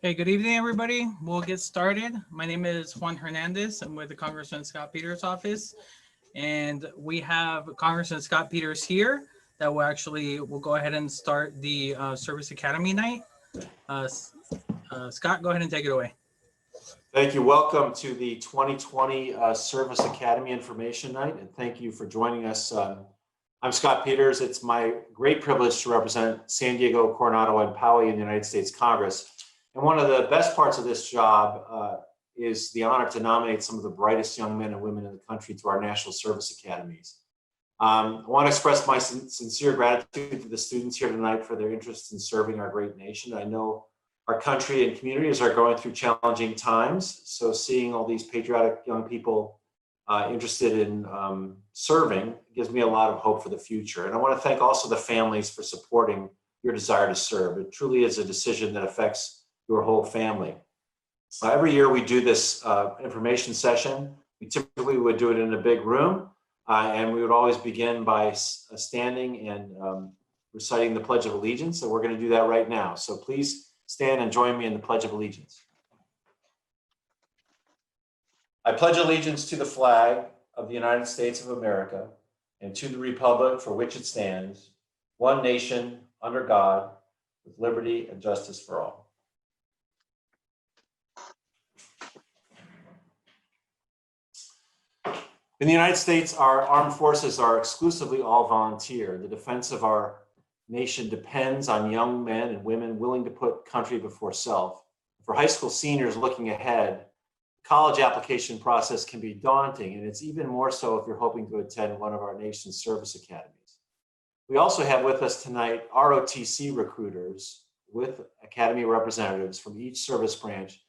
Hey, good evening, everybody. We'll get started. My name is Juan Hernandez. I'm with the Congressman Scott Peters' office, and we have Congressman Scott Peters here that will go ahead and start the Service Academy night. Scott, go ahead and take it away. Thank you. Welcome to the 2020 Service Academy Information Night, and thank you for joining us. I'm Scott Peters. It's my great privilege to represent San Diego, Coronado, and Poway in the United States Congress. And one of the best parts of this job is the honor to nominate some of the brightest young men and women in the country to our National Service Academies. I want to express my sincere gratitude to the students here tonight for their interest in serving our great nation. I know our country and communities are going through challenging times, so seeing all these patriotic young people interested in serving gives me a lot of hope for the future. And I want to thank also the families for supporting your desire to serve. It truly is a decision that affects your whole family. Every year we do this information session. We typically would do it in a big room, and we would always begin by standing and reciting the Pledge of Allegiance. So we're going to do that right now. So please stand and join me in the Pledge of Allegiance. I pledge allegiance to the flag of the United States of America and to the republic for which it stands, one nation, under God, with liberty and justice for all. In the United States, our armed forces are exclusively all volunteer. The defense of our nation depends on young men and women willing to put country before self. For high school seniors looking ahead, the college application process can be daunting, and it's even more so if you're hoping to attend one of our nation's service academies. We also have with us tonight ROTC recruiters with Academy representatives from each service branch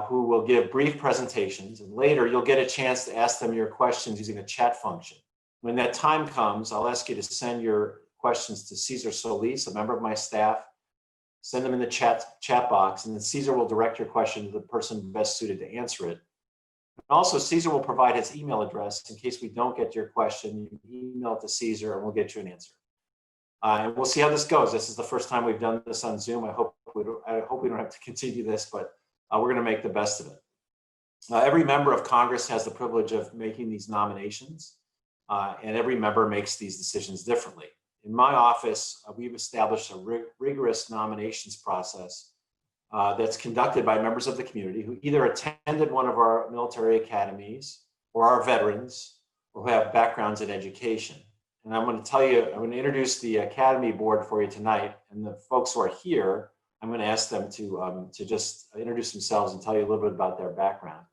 who will give brief presentations, and later you'll get a chance to ask them your questions using a chat function. When that time comes, I'll ask you to send your questions to Cesar Solis, a member of my staff. Send them in the chat box, and then Cesar will direct your question to the person best suited to answer it. And also, Cesar will provide his email address in case we don't get to your question. You can email it to Cesar and we'll get you an answer. And we'll see how this goes. This is the first time we've done this on Zoom. I hope we don't have to continue this, but we're going to make the best of it. Every member of Congress has the privilege of making these nominations, and every member makes these decisions differently. In my office, we've established a rigorous nominations process that's conducted by members of the community who either attended one of our military academies or are veterans or who have backgrounds in education. And I'm going to introduce the Academy board for you tonight, and the folks who are here, I'm going to ask them to just introduce themselves and tell you a little bit about their background.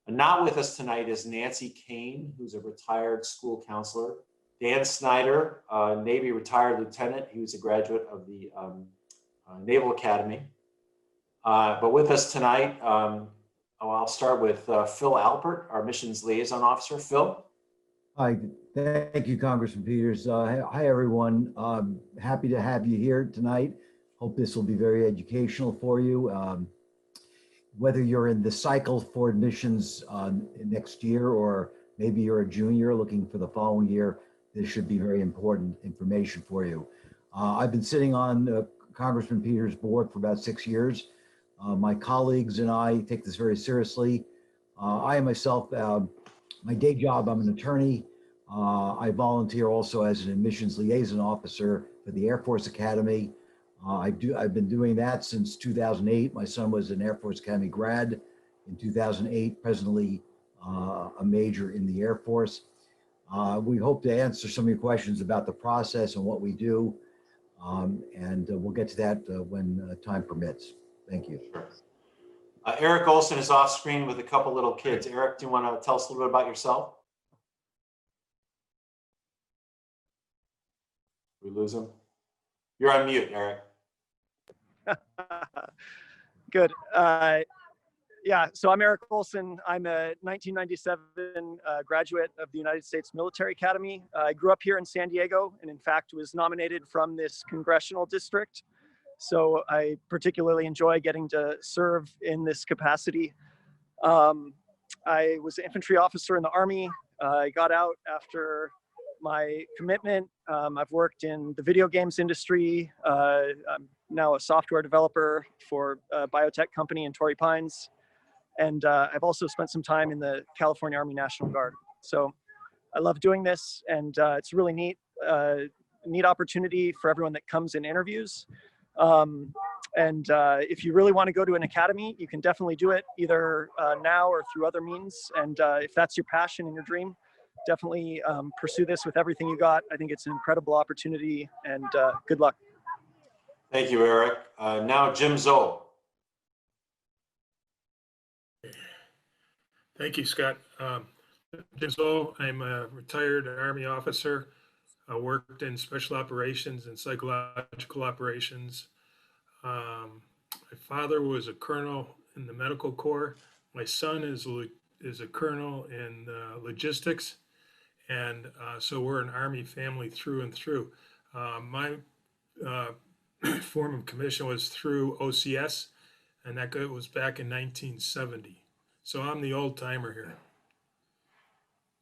And not with us tonight is Nancy Kane, who's a retired school counselor. Dan Snyder, Navy retired lieutenant. He was a graduate of the Naval Academy. But with us tonight, I'll start with Phil Alpert, our missions liaison officer. Phil. Hi, thank you, Congressman Peters. Hi, everyone. Happy to have you here tonight. Hope this will be very educational for you. Whether you're in the cycle for admissions next year, or maybe you're a junior looking for the following year, this should be very important information for you. I've been sitting on Congressman Peters' board for about 6 years. My colleagues and I take this very seriously. I myself, my day job, I'm an attorney. I volunteer also as an admissions liaison officer for the Air Force Academy. I've been doing that since 2008. My son was an Air Force Academy grad in 2008, presently a major in the Air Force. We hope to answer some of your questions about the process and what we do, and we'll get to that when time permits. Thank you. Sure. Eric Olson is off screen with a couple little kids. Eric, do you want to tell us a little bit about yourself? We lose him? You're on mute, Eric. Good. Yeah, so I'm Eric Olson. I'm a 1997 graduate of the United States Military Academy. I grew up here in San Diego, and in fact was nominated from this congressional district. So I particularly enjoy getting to serve in this capacity. I was an infantry officer in the Army. I got out after my commitment. I've worked in the video games industry. I'm now a software developer for a biotech company in Torrey Pines. And I've also spent some time in the California Army National Guard. So I love doing this, and it's a really neat opportunity for everyone that comes in interviews. If you really want to go to an academy, you can definitely do it either now or through other means. And if that's your passion and your dream, definitely pursue this with everything you got. I think it's an incredible opportunity, and good luck. Thank you, Eric. Now, Jim Zoll. Thank you, Scott. Jim Zoll, I'm a retired Army officer. I worked in special operations and psychological operations. My father was a colonel in the medical corps. My son is a colonel in logistics. And so we're an Army family through and through. My form of commission was through OCS, and that was back in 1970. So I'm the old timer here.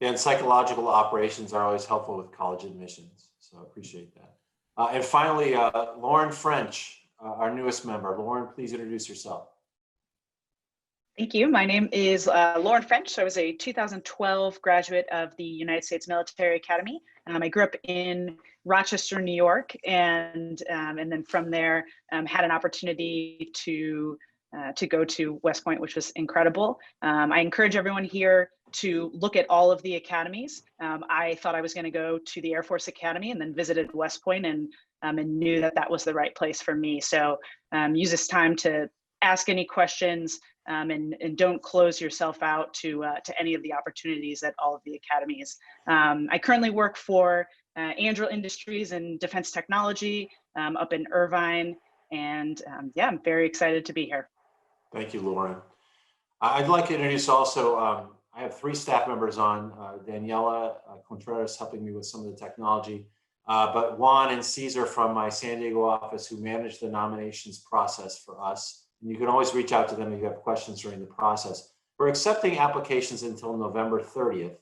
Yeah, and psychological operations are always helpful with college admissions, so I appreciate that. And finally, Lauren French, our newest member. Lauren, please introduce yourself. Thank you. My name is Lauren French. I was a 2012 graduate of the United States Military Academy. I grew up in Rochester, New York, and then from there had an opportunity to go to West Point, which was incredible. I encourage everyone here to look at all of the academies. I thought I was going to go to the Air Force Academy, and then visited West Point, and knew that that was the right place for me. So use this time to ask any questions, and don't close yourself out to any of the opportunities at all of the academies. I currently work for Anduril Industries and Defense Technology up in Irvine, and yeah, I'm very excited to be here. Thank you, Lauren. I'd like to introduce also, I have 3 staff members on, Daniela Contreras helping me with some of the technology, but Juan and Caesar from my San Diego office who manage the nominations process for us. And you can always reach out to them if you have questions during the process. We're accepting applications until November 30th.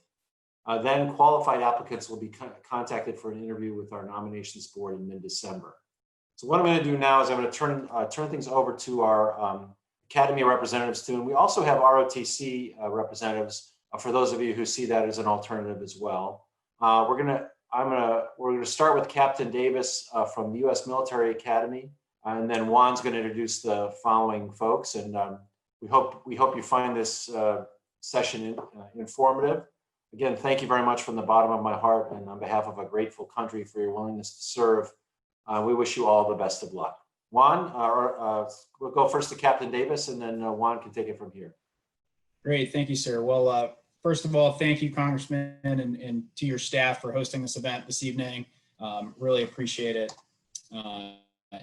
Then qualified applicants will be contacted for an interview with our nominations board in mid-December. So what I'm going to do now is I'm going to turn things over to our Academy representatives too. And we also have ROTC representatives for those of you who see that as an alternative as well. We're going to start with Captain Davis from the U.S. Military Academy. And then Juan's going to introduce the following folks, and we hope you find this session informative. Again, thank you very much from the bottom of my heart, and on behalf of a grateful country for your willingness to serve. We wish you all the best of luck. Juan, we'll go first to Captain Davis, and then Juan can take it from here. Great, thank you, sir. Well, first of all, thank you, Congressman, and to your staff for hosting this event this evening. Really appreciate it.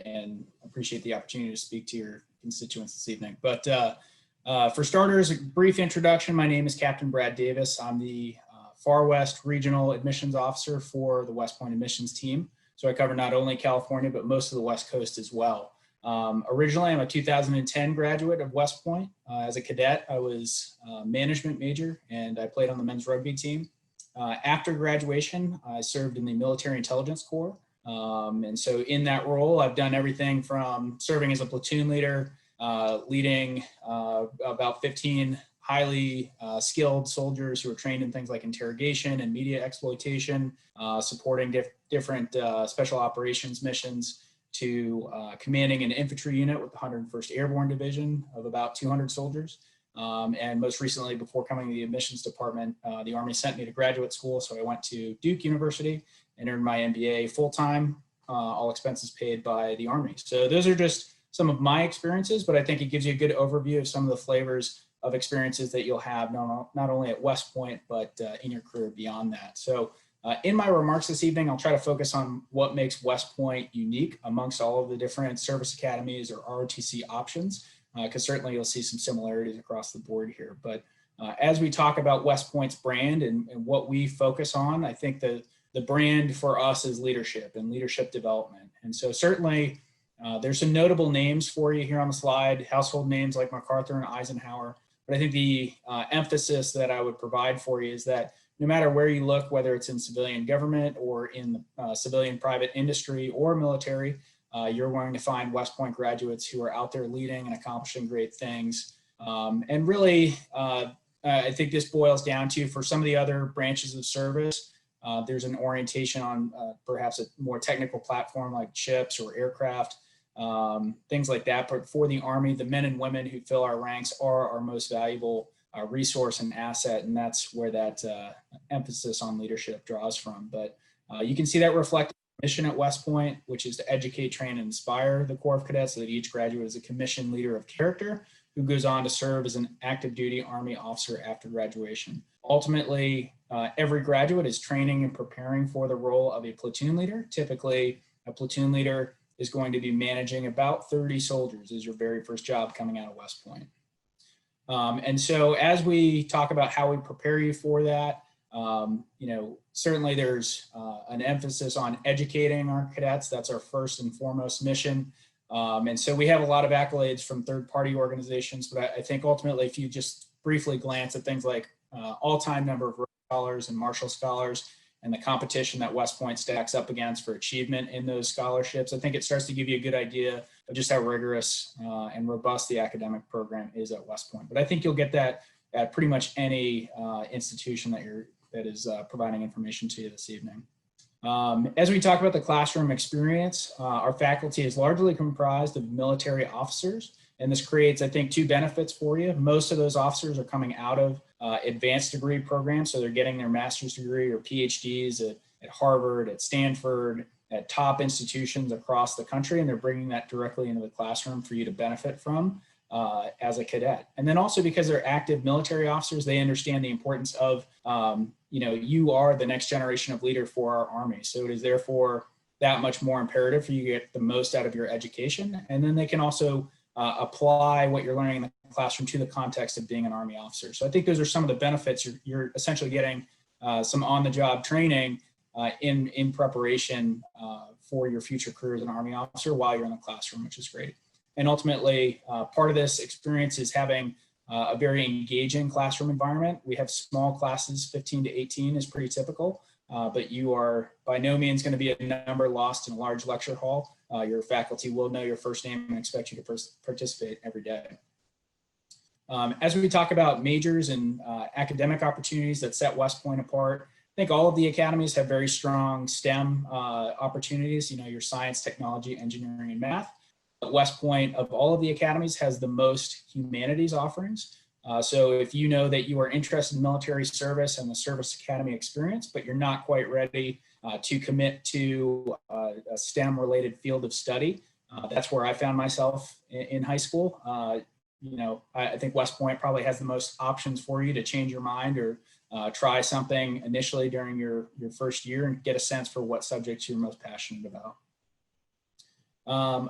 And appreciate the opportunity to speak to your constituents this evening. But for starters, a brief introduction. My name is Captain Brad Davis. I'm the Far West Regional Admissions Officer for the West Point admissions team. So I cover not only California, but most of the West Coast as well. Originally, I'm a 2010 graduate of West Point. As a cadet, I was a management major, and I played on the men's rugby team. After graduation, I served in the Military Intelligence Corps. And so in that role, I've done everything from serving as a platoon leader, leading about 15 highly skilled soldiers who are trained in things like interrogation and media exploitation, supporting different special operations missions, to commanding an infantry unit with the 101st Airborne Division of about 200 soldiers. And most recently, before coming to the admissions department, the Army sent me to graduate school. So I went to Duke University and earned my MBA full-time, all expenses paid by the Army. So those are just some of my experiences, but I think it gives you a good overview of some of the flavors of experiences that you'll have not only at West Point, but in your career beyond that. So in my remarks this evening, I'll try to focus on what makes West Point unique amongst all of the different service academies or ROTC options, because certainly you'll see some similarities across the board here. But as we talk about West Point's brand and what we focus on, I think the brand for us is leadership and leadership development. And so certainly there's some notable names for you here on the slide, household names like MacArthur and Eisenhower. But I think the emphasis that I would provide for you is that no matter where you look, whether it's in civilian government or in the civilian private industry or military, you're going to find West Point graduates who are out there leading and accomplishing great things. And really, I think this boils down to, for some of the other branches of service, there's an orientation on perhaps a more technical platform like ships or aircraft, things like that. But for the Army, the men and women who fill our ranks are our most valuable resource and asset, and that's where that emphasis on leadership draws from. But you can see that reflected in the mission at West Point, which is to educate, train, and inspire the Corps of Cadets so that each graduate is a commissioned leader of character who goes on to serve as an active duty Army officer after graduation. Ultimately, every graduate is training and preparing for the role of a platoon leader. Typically, a platoon leader is going to be managing about 30 soldiers as your very first job coming out of West Point. And so as we talk about how we prepare you for that, certainly there's an emphasis on educating our cadets. That's our first and foremost mission. And so we have a lot of accolades from third-party organizations, but I think ultimately, if you just briefly glance at things like all-time number of Rhodes Scholars and Marshall Scholars and the competition that West Point stacks up against for achievement in those scholarships, I think it starts to give you a good idea of just how rigorous and robust the academic program is at West Point. But I think you'll get that at pretty much any institution that is providing information to you this evening. As we talk about the classroom experience, our faculty is largely comprised of military officers, and this creates, I think, two benefits for you. Most of those officers are coming out of advanced degree programs, so they're getting their master's degree or PhDs at Harvard, at Stanford, at top institutions across the country, and they're bringing that directly into the classroom for you to benefit from as a cadet. And then also because they're active military officers, they understand the importance of, you are the next generation of leader for our Army. So it is therefore that much more imperative for you to get the most out of your education. And then they can also apply what you're learning in the classroom to the context of being an Army officer. So I think those are some of the benefits. You're essentially getting some on-the-job training in preparation for your future career as an Army officer while you're in the classroom, which is great. And ultimately, part of this experience is having a very engaging classroom environment. We have small classes, 15 to 18 is pretty typical, but you are by no means going to be a number lost in a large lecture hall. Your faculty will know your first name and expect you to participate every day. As we talk about majors and academic opportunities that set West Point apart, I think all of the academies have very strong STEM opportunities, your science, technology, engineering, and math. But West Point, of all of the academies, has the most humanities offerings. So if you know that you are interested in military service and the service academy experience, but you're not quite ready to commit to a STEM-related field of study, that's where I found myself in high school. I think West Point probably has the most options for you to change your mind or try something initially during your first year and get a sense for what subjects you're most passionate about.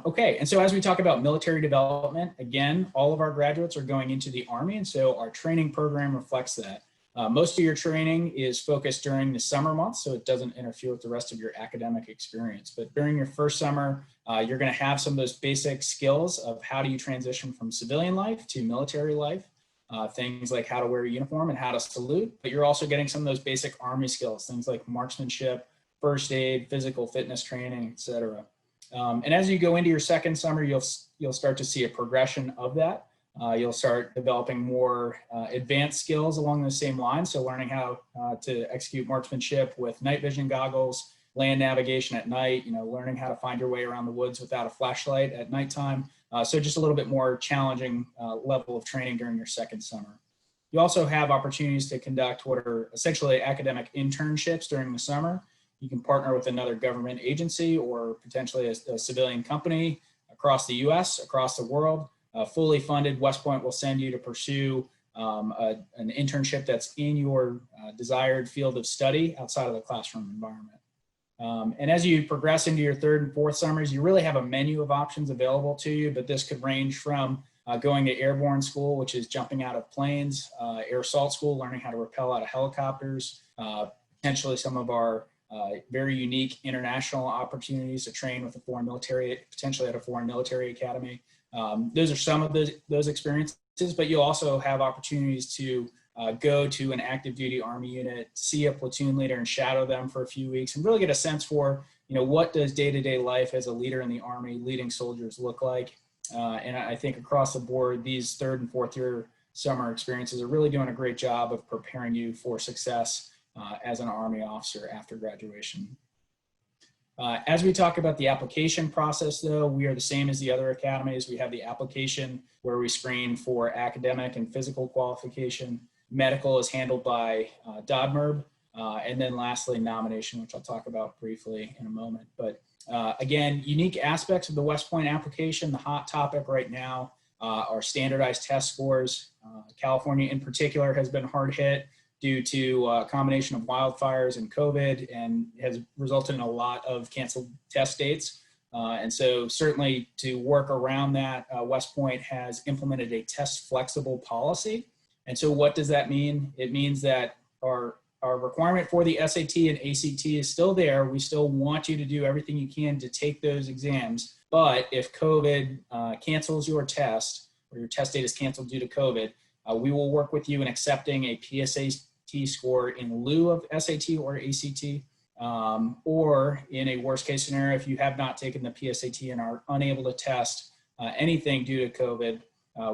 Okay, and so as we talk about military development, again, all of our graduates are going into the Army, and so our training program reflects that. Most of your training is focused during the summer months, so it doesn't interfere with the rest of your academic experience. But during your first summer, you're going to have some of those basic skills of how do you transition from civilian life to military life, things like how to wear a uniform and how to salute. But you're also getting some of those basic Army skills, things like marksmanship, first aid, physical fitness training, etc. And as you go into your second summer, you'll start to see a progression of that. You'll start developing more advanced skills along the same lines. So learning how to execute marksmanship with night vision goggles, land navigation at night, learning how to find your way around the woods without a flashlight at nighttime. So just a little bit more challenging level of training during your second summer. You also have opportunities to conduct what are essentially academic internships during the summer. You can partner with another government agency or potentially a civilian company across the US, across the world. Fully funded, West Point will send you to pursue an internship that's in your desired field of study outside of the classroom environment. And as you progress into your third and fourth summers, you really have a menu of options available to you, but this could range from going to airborne school, which is jumping out of planes, air assault school, learning how to rappel out of helicopters, potentially some of our very unique international opportunities to train with a foreign military, potentially at a foreign military academy. Those are some of those experiences, but you'll also have opportunities to go to an active duty Army unit, see a platoon leader and shadow them for a few weeks and really get a sense for, what does day-to-day life as a leader in the Army leading soldiers look like. And I think across the board, these 3rd and 4th year summer experiences are really doing a great job of preparing you for success as an Army officer after graduation. As we talk about the application process, though, we are the same as the other academies. We have the application where we screen for academic and physical qualification. Medical is handled by DODMERB. And then lastly, nomination, which I'll talk about briefly in a moment. But again, unique aspects of the West Point application, the hot topic right now are standardized test scores. California in particular has been hard hit due to a combination of wildfires and COVID, and has resulted in a lot of canceled test dates. And so certainly to work around that, West Point has implemented a test flexible policy. And so what does that mean? It means that our requirement for the SAT and ACT is still there. We still want you to do everything you can to take those exams. But if COVID cancels your test, or your test date is canceled due to COVID, we will work with you in accepting a PSAT score in lieu of SAT or ACT. Or in a worst case scenario, if you have not taken the PSAT and are unable to test anything due to COVID,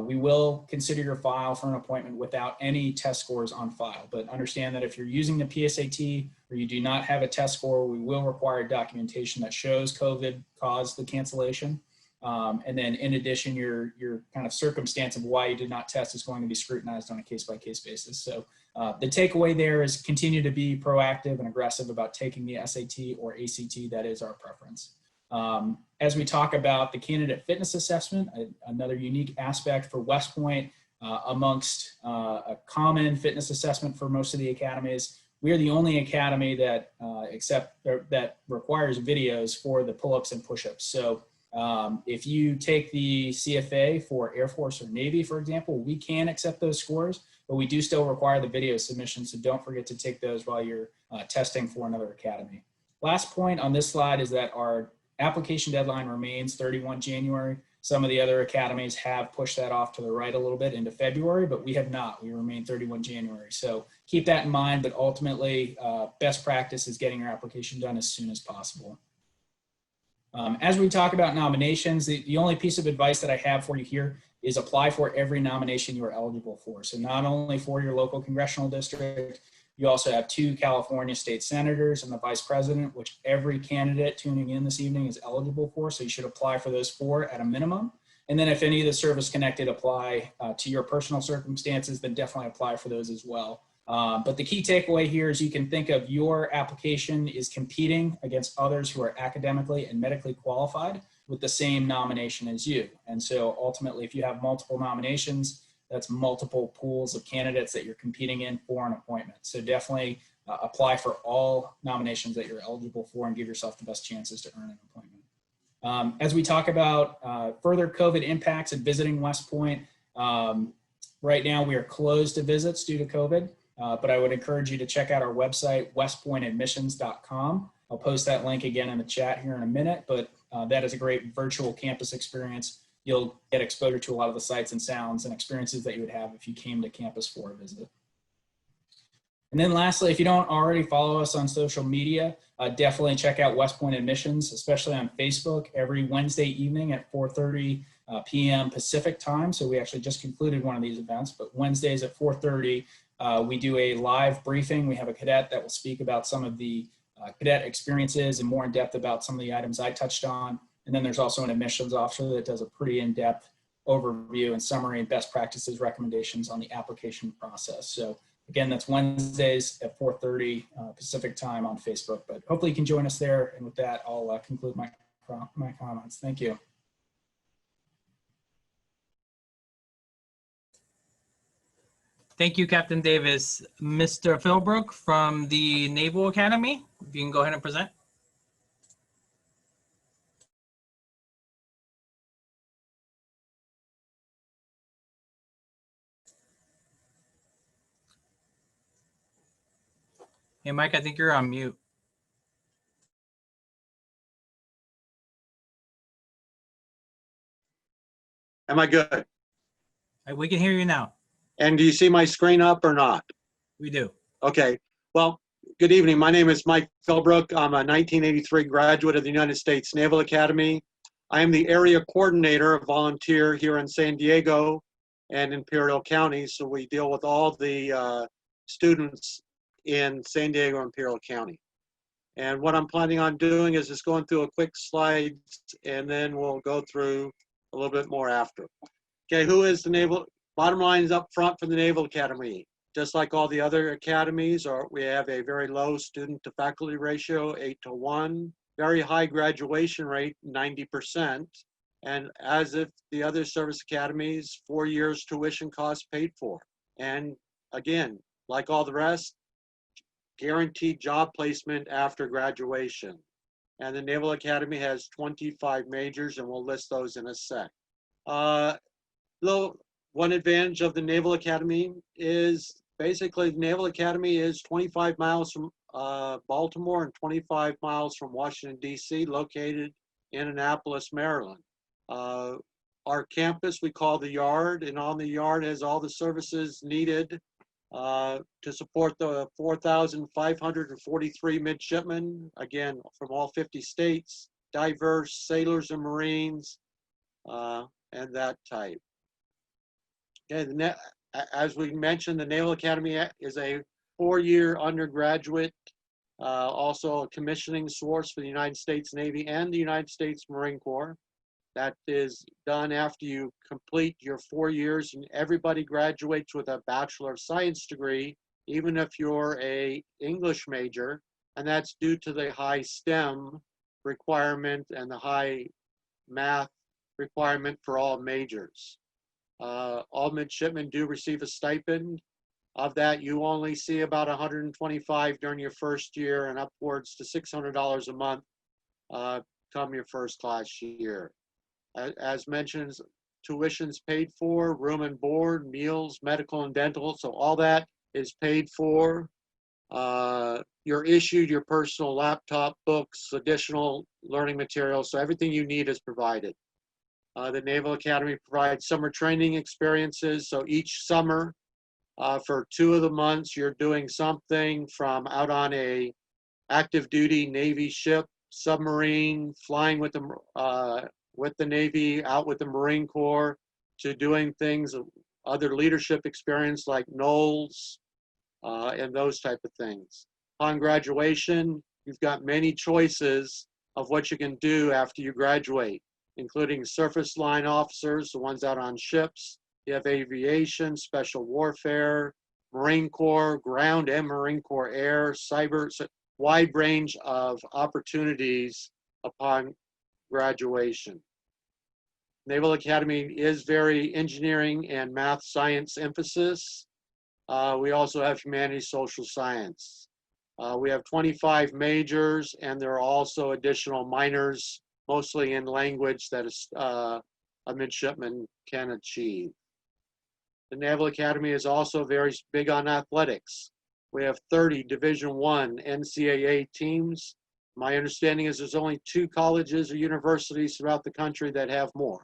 we will consider your file for an appointment without any test scores on file. But understand that if you're using the PSAT or you do not have a test score, we will require documentation that shows COVID caused the cancellation. And then in addition, your kind of circumstance of why you did not test is going to be scrutinized on a case-by-case basis. So the takeaway there is continue to be proactive and aggressive about taking the SAT or ACT. That is our preference. As we talk about the candidate fitness assessment, another unique aspect for West Point amongst a common fitness assessment for most of the academies, we are the only academy that that requires videos for the pull-ups and push-ups. So if you take the CFA for Air Force or Navy, for example, we can accept those scores, but we do still require the video submission. So don't forget to take those while you're testing for another academy. Last point on this slide is that our application deadline remains 31 January. Some of the other academies have pushed that off to the right a little bit into February, but we have not. We remain 31 January. So keep that in mind, but ultimately best practice is getting your application done as soon as possible. As we talk about nominations, the only piece of advice that I have for you here is apply for every nomination you are eligible for. So not only for your local congressional district, you also have 2 California state senators and the vice president, which every candidate tuning in this evening is eligible for. So you should apply for those 4 at a minimum. And then if any of the service connected apply to your personal circumstances, then definitely apply for those as well. But the key takeaway here is you can think of your application is competing against others who are academically and medically qualified with the same nomination as you. And so ultimately, if you have multiple nominations, that's multiple pools of candidates that you're competing in for an appointment. So definitely apply for all nominations that you're eligible for and give yourself the best chances to earn an appointment. As we talk about further COVID impacts and visiting West Point, right now we are closed to visits due to COVID. But I would encourage you to check out our website, westpointadmissions.com. I'll post that link again in the chat here in a minute, but that is a great virtual campus experience. You'll get exposure to a lot of the sights and sounds and experiences that you would have if you came to campus for a visit. And then lastly, if you don't already follow us on social media, definitely check out West Point Admissions, especially on Facebook, every Wednesday evening at 4:30 p.m. Pacific time. So we actually just concluded one of these events, but Wednesdays at 4:30, we do a live briefing. We have a cadet that will speak about some of the cadet experiences and more in depth about some of the items I touched on. And then there's also an admissions officer that does a pretty in-depth overview and summary and best practices recommendations on the application process. So again, that's Wednesdays at 4:30 Pacific time on Facebook, but hopefully you can join us there. And with that, I'll conclude my comments. Thank you. Thank you, Captain Davis. Mr. Philbrook from the Naval Academy, if you can go ahead and present. Hey, Mike, I think you're on mute. Am I good? We can hear you now. And do you see my screen up or not? We do. Okay. Well, good evening. My name is Mike Philbrook. I'm a 1983 graduate of the United States Naval Academy. I am the area coordinator of volunteer here in San Diego and Imperial County. So we deal with all the students in San Diego, Imperial County. And what I'm planning on doing is just going through a quick slides, and then we'll go through a little bit more after. Okay, who is the Naval? Bottom line is up front for the Naval Academy. Just like all the other academies, we have a very low student to faculty ratio, 8-to-1, very high graduation rate, 90%. And as if the other service academies, 4 years tuition costs paid for. And again, like all the rest, guaranteed job placement after graduation. And the Naval Academy has 25 majors, and we'll list those in a sec. One advantage of the Naval Academy is basically the Naval Academy is 25 miles from Baltimore and 25 miles from Washington, D.C., located in Annapolis, Maryland. Our campus we call the Yard, and on the Yard has all the services needed to support the 4,543 midshipmen, again, from all 50 states, diverse sailors and Marines, and that type. Okay, as we mentioned, the Naval Academy is a 4-year undergraduate, also a commissioning source for the United States Navy and the United States Marine Corps. That is done after you complete your 4 years, and everybody graduates with a Bachelor of Science degree, even if you're a English major, and that's due to the high STEM requirement and the high math requirement for all majors. All midshipmen do receive a stipend. Of that, you only see about 125 during your first year and upwards to $600 a month come your first class year. As mentioned, tuition's paid for, room and board, meals, medical and dental, so all that is paid for. You're issued your personal laptop, books, additional learning materials, so everything you need is provided. The Naval Academy provides summer training experiences, so each summer, for 2 of the months, you're doing something from out on a active duty Navy ship, submarine, flying with the Navy, out with the Marine Corps, to doing things, other leadership experience like NOLS, and those type of things. Upon graduation, you've got many choices of what you can do after you graduate, including surface line officers, the ones out on ships. You have aviation, special warfare, Marine Corps, ground and Marine Corps air, cyber, wide range of opportunities upon graduation. Naval Academy is very engineering and math science emphasis. We also have humanities, social science. We have 25 majors, and there are also additional minors, mostly in language that a midshipman can achieve. The Naval Academy is also very big on athletics. We have 30 Division I NCAA teams. My understanding is there's only 2 colleges or universities throughout the country that have more.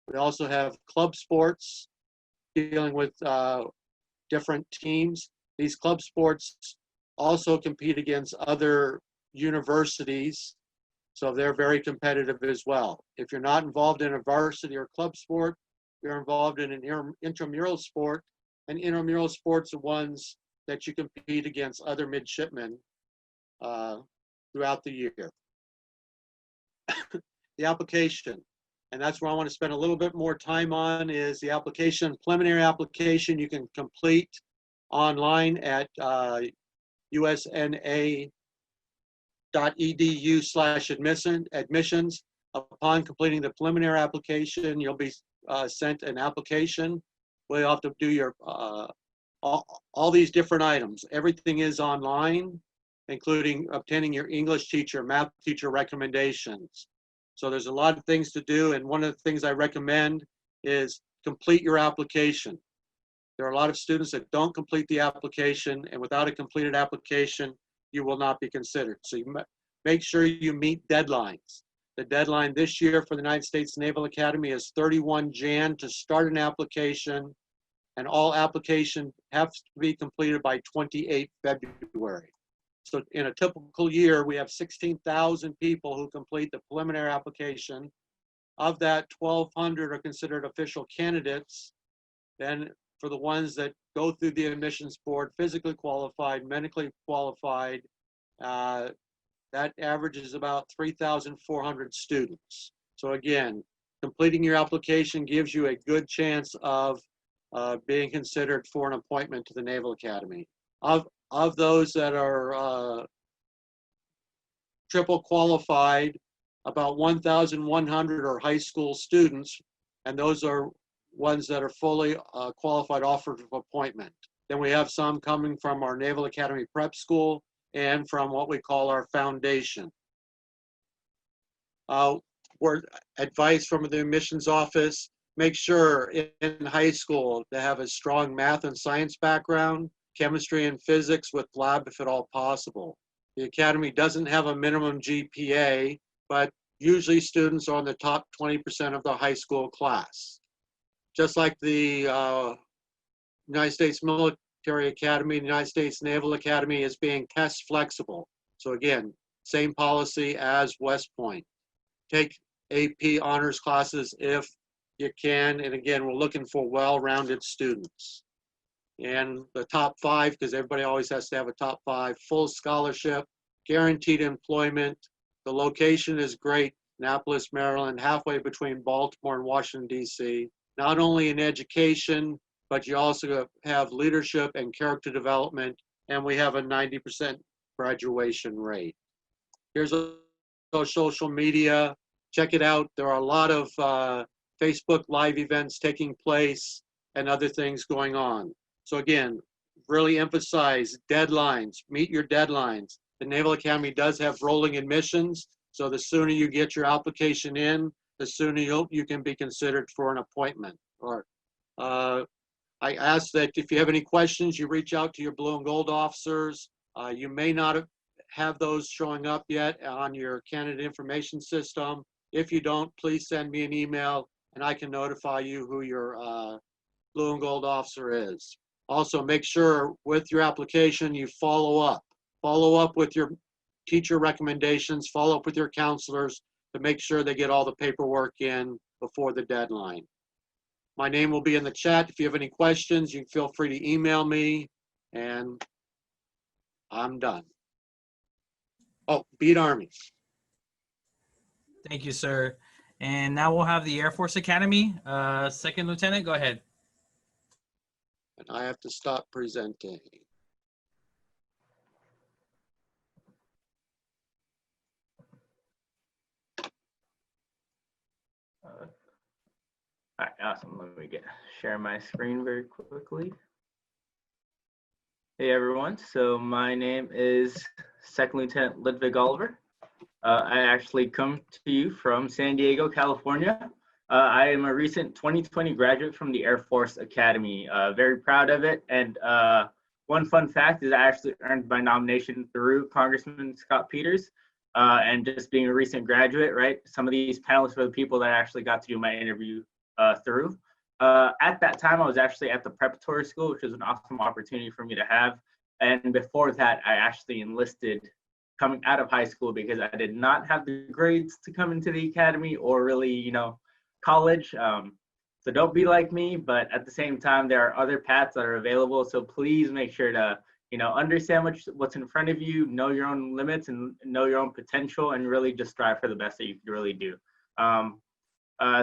We also have club sports dealing with different teams. These club sports also compete against other universities, so they're very competitive as well. If you're not involved in a varsity or club sport, you're involved in an intramural sport, and intramural sports are ones that you compete against other midshipmen throughout the year. The application, and that's where I want to spend a little bit more time on, is the application. Preliminary application you can complete online at usna.edu/admissions. Upon completing the preliminary application, you'll be sent an application where you'll have to do your all these different items. Everything is online, including obtaining your English teacher, math teacher recommendations. So there's a lot of things to do, and one of the things I recommend is complete your application. There are a lot of students that don't complete the application, and without a completed application, you will not be considered. So you make sure you meet deadlines. The deadline this year for the United States Naval Academy is 31 Jan to start an application, and all applications have to be completed by 28 February. So in a typical year, we have 16,000 people who complete the preliminary application. Of that, 1,200 are considered official candidates. Then for the ones that go through the admissions board, physically qualified, medically qualified, that averages about 3,400 students. So again, completing your application gives you a good chance of being considered for an appointment to the Naval Academy. Of those that are triple qualified, about 1,100 are high school students, and those are ones that are fully qualified offered of appointment. Then we have some coming from our Naval Academy Prep School and from what we call our foundation. Word advice from the admissions office: make sure in high school to have a strong math and science background, chemistry and physics with lab if at all possible. The Academy doesn't have a minimum GPA, but usually students are on the top 20% of the high school class. Just like the United States Military Academy, the United States Naval Academy is being test flexible. So again, same policy as West Point. Take AP honors classes if you can, and again, we're looking for well-rounded students. And the top 5, because everybody always has to have a top 5, full scholarship, guaranteed employment. The location is great, Annapolis, Maryland, halfway between Baltimore and Washington, D.C. Not only in education, but you also have leadership and character development, and we have a 90% graduation rate. Here's a social media. Check it out. There are a lot of Facebook Live events taking place and other things going on. So again, really emphasize deadlines, meet your deadlines. The Naval Academy does have rolling admissions, so the sooner you get your application in, the sooner you can be considered for an appointment. Or I ask that if you have any questions, you reach out to your blue and gold officers. You may not have those showing up yet on your candidate information system. If you don't, please send me an email and I can notify you who your blue and gold officer is. Also, make sure with your application you follow up. Follow up with your teacher recommendations, follow up with your counselors to make sure they get all the paperwork in before the deadline. My name will be in the chat. If you have any questions, you can feel free to email me, and I'm done. Oh, beat Army. Thank you, sir. And now we'll have the Air Force Academy. Second Lieutenant, go ahead. And I have to stop presenting. All right, awesome. Let me share my screen very quickly. Hey everyone, so my name is Second Lieutenant Ludvig Oliver. I actually come to you from San Diego, California. I am a recent 2020 graduate from the Air Force Academy. Very proud of it. And one fun fact is I actually earned my nomination through Congressman Scott Peters. And just being a recent graduate, right? Some of these panelists were the people that I actually got to do my interview through. At that time, I was actually at the preparatory school, which was an awesome opportunity for me to have. And before that, I actually enlisted coming out of high school because I did not have the grades to come into the academy or really, college. So don't be like me, but at the same time, there are other paths that are available. So please make sure to, understand what's in front of you, know your own limits and know your own potential, and really just strive for the best that you can really do.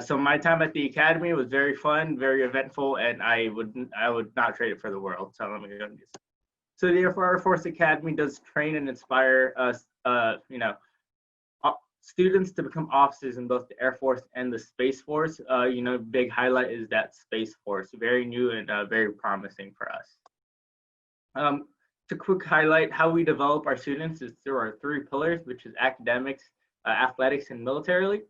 So my time at the academy was very fun, very eventful, and I would not trade it for the world. So let me go and do this. So the Air Force Academy does train and inspire us, students to become officers in both the Air Force and the Space Force. Big highlight is that Space Force, very new and very promising for us. To quick highlight how we develop our students is through our 3 pillars, which is academics, athletics, and militarily.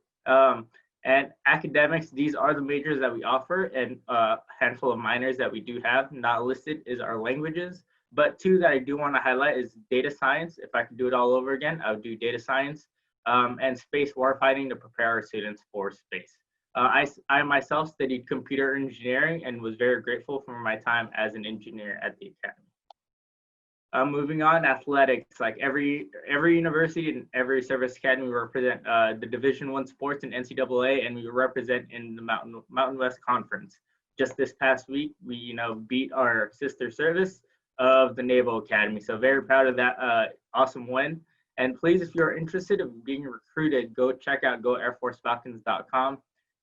And academics, these are the majors that we offer, and a handful of minors that we do have. Not listed is our languages, but 2 that I do want to highlight is data science. If I could do it all over again, I would do data science, and space warfighting to prepare our students for space. I myself studied computer engineering and was very grateful for my time as an engineer at the Academy. Moving on, athletics. Like every university and every service academy, we represent the Division I sports in NCAA, and we represent in the Mountain West Conference. Just this past week, we beat our sister service of the Naval Academy. So very proud of that awesome win. And please, if you're interested in being recruited, go check out goairforcefalcons.com.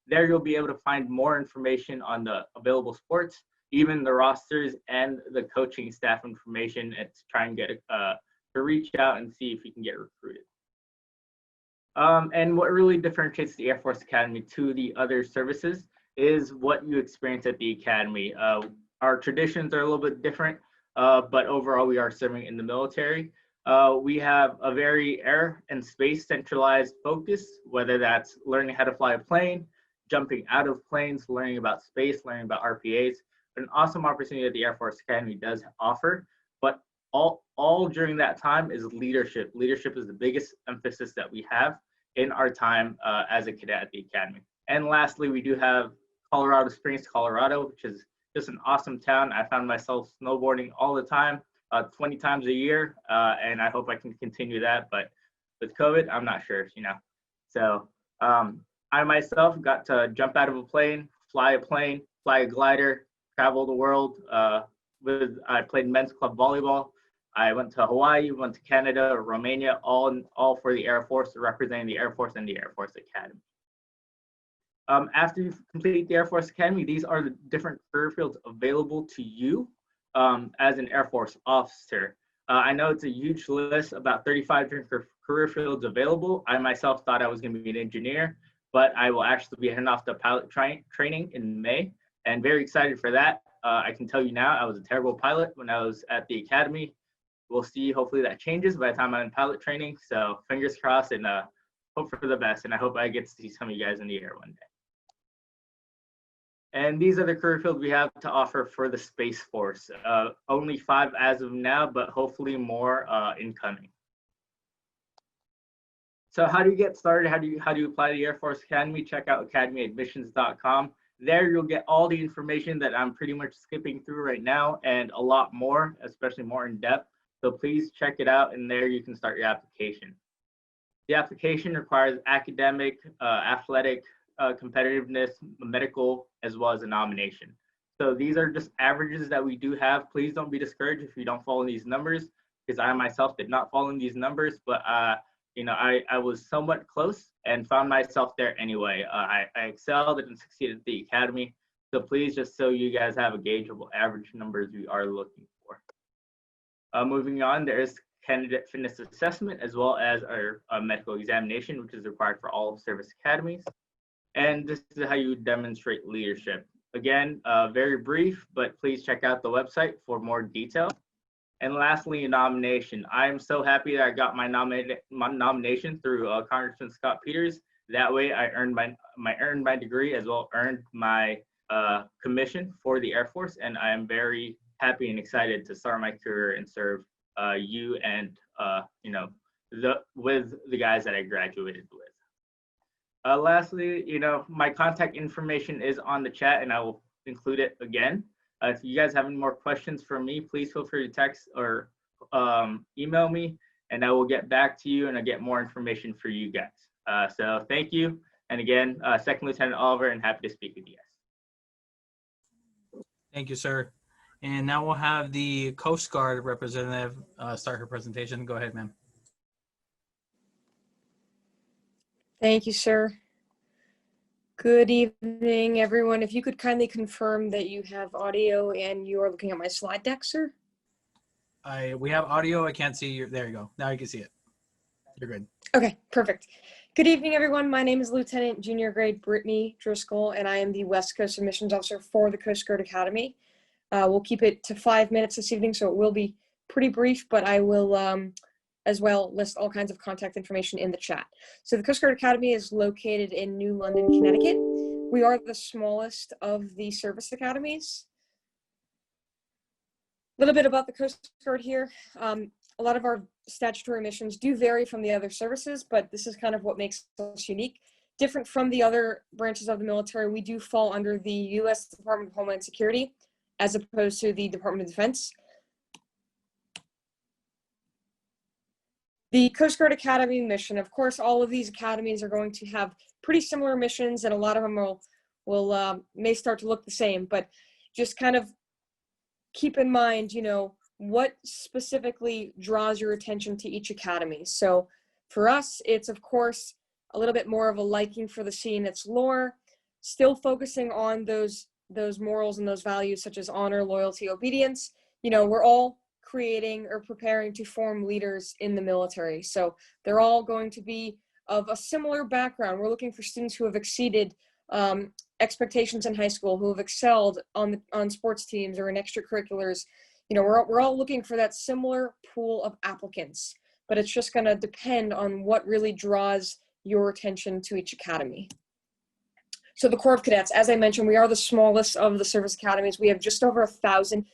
There you'll be able to find more information on the available sports, even the rosters and the coaching staff information, and to try and get to reach out and see if you can get recruited. And what really differentiates the Air Force Academy to the other services is what you experience at the Academy. Our traditions are a little bit different, but overall we are serving in the military. We have a very air and space centralized focus, whether that's learning how to fly a plane, jumping out of planes, learning about space, learning about RPAs. An awesome opportunity that the Air Force Academy does offer, but all during that time is leadership. Leadership is the biggest emphasis that we have in our time as a cadet at the Academy. And lastly, we do have Colorado Springs, Colorado, which is just an awesome town. I found myself snowboarding all the time, 20 times a year, and I hope I can continue that. But with COVID, I'm not sure, So I myself got to jump out of a plane, fly a glider, travel the world. I played men's club volleyball. I went to Hawaii, went to Canada, Romania, all for the Air Force, representing the Air Force and the Air Force Academy. After you complete the Air Force Academy, these are the different career fields available to you as an Air Force officer. I know it's a huge list, about 35 different career fields available. I myself thought I was going to be an engineer, but I will actually be heading off to pilot training in May, and very excited for that. I can tell you now, I was a terrible pilot when I was at the Academy. We'll see, hopefully that changes by the time I'm in pilot training. So fingers crossed, and hope for the best. And I hope I get to see some of you guys in the air one day. And these are the career fields we have to offer for the Space Force. Only 5 as of now, but hopefully more incoming. So how do you get started? How do you apply to the Air Force Academy? Check out academyadmissions.com. There you'll get all the information that I'm pretty much skipping through right now, and a lot more, especially more in depth. So please check it out, and there you can start your application. The application requires academic, athletic, competitiveness, medical, as well as a nomination. So these are just averages that we do have. Please don't be discouraged if you don't follow these numbers, because I myself did not follow these numbers, but I was somewhat close and found myself there anyway. I excelled and succeeded at the Academy. So please, just so you guys have a gauge of what average numbers we are looking for. Moving on, there is candidate fitness assessment, as well as our medical examination, which is required for all service academies. And this is how you demonstrate leadership. Again, very brief, but please check out the website for more detail. And lastly, a nomination. I am so happy that I got my nomination through Congressman Scott Peters. That way I earned my degree, as well earned my commission for the Air Force. And I am very happy and excited to start my career and serve you and with the guys that I graduated with. Lastly, my contact information is on the chat, and I will include it again. If you guys have any more questions for me, please feel free to text or email me, and I will get back to you and I'll get more information for you guys. So thank you. And again, Second Lieutenant Oliver, and happy to speak with you guys. Thank you, sir. And now we'll have the Coast Guard representative start her presentation. Go ahead, ma'am. Thank you, sir. Good evening, everyone. If you could kindly confirm that you have audio and you are looking at my slide deck, sir. We have audio. I can't see you. There you go. Now you can see it. You're good. Okay, perfect. Good evening, everyone. My name is Lieutenant Junior Grade Brittany Driscoll, and I am the West Coast Admissions Officer for the Coast Guard Academy. We'll keep it to 5 minutes this evening, so it will be pretty brief, but I will as well list all kinds of contact information in the chat. So the Coast Guard Academy is located in New London, Connecticut. We are the smallest of the service academies. A little bit about the Coast Guard here. A lot of our statutory missions do vary from the other services, but this is kind of what makes us unique. different from the other branches of the military, we do fall under the U.S. Department of Homeland Security as opposed to the Department of Defense. The Coast Guard Academy mission, of course, all of these academies are going to have pretty similar missions, and a lot of them may start to look the same, but just kind of keep in mind, you know, what specifically draws your attention to each academy. So for us, it's of course a little bit more of a liking for the sea and its lore, still focusing on those morals and those values such as honor, loyalty, obedience. You know, we're all creating or preparing to form leaders in the military. So they're all going to be of a similar background. We're looking for students who have exceeded expectations in high school, who have excelled on sports teams or in extracurriculars. You know, we're all looking for that similar pool of applicants, but it's just going to depend on what really draws your attention to each academy. So the Corps of Cadets, as I mentioned, we are the smallest of the service academies. We have just over 1,000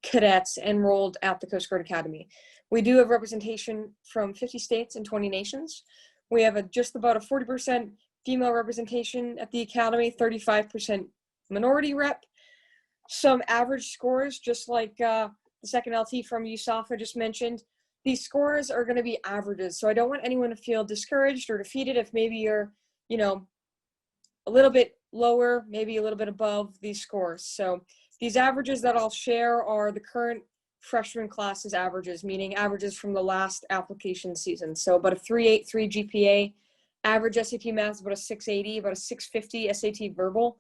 cadets enrolled at the Coast Guard Academy. We do have representation from 50 states and 20 nations. We have just about a 40% female representation at the academy, 35% minority rep. Some average scores, just like the second LT from USAF I just mentioned. These scores are going to be averages, so I don't want anyone to feel discouraged or defeated if maybe you're, you know, a little bit lower, maybe a little bit above these scores. So these averages that I'll share are the current freshman class's averages, meaning averages from the last application season. So about a 3.83 GPA, average SAT math is about a 680, about a 650 SAT verbal.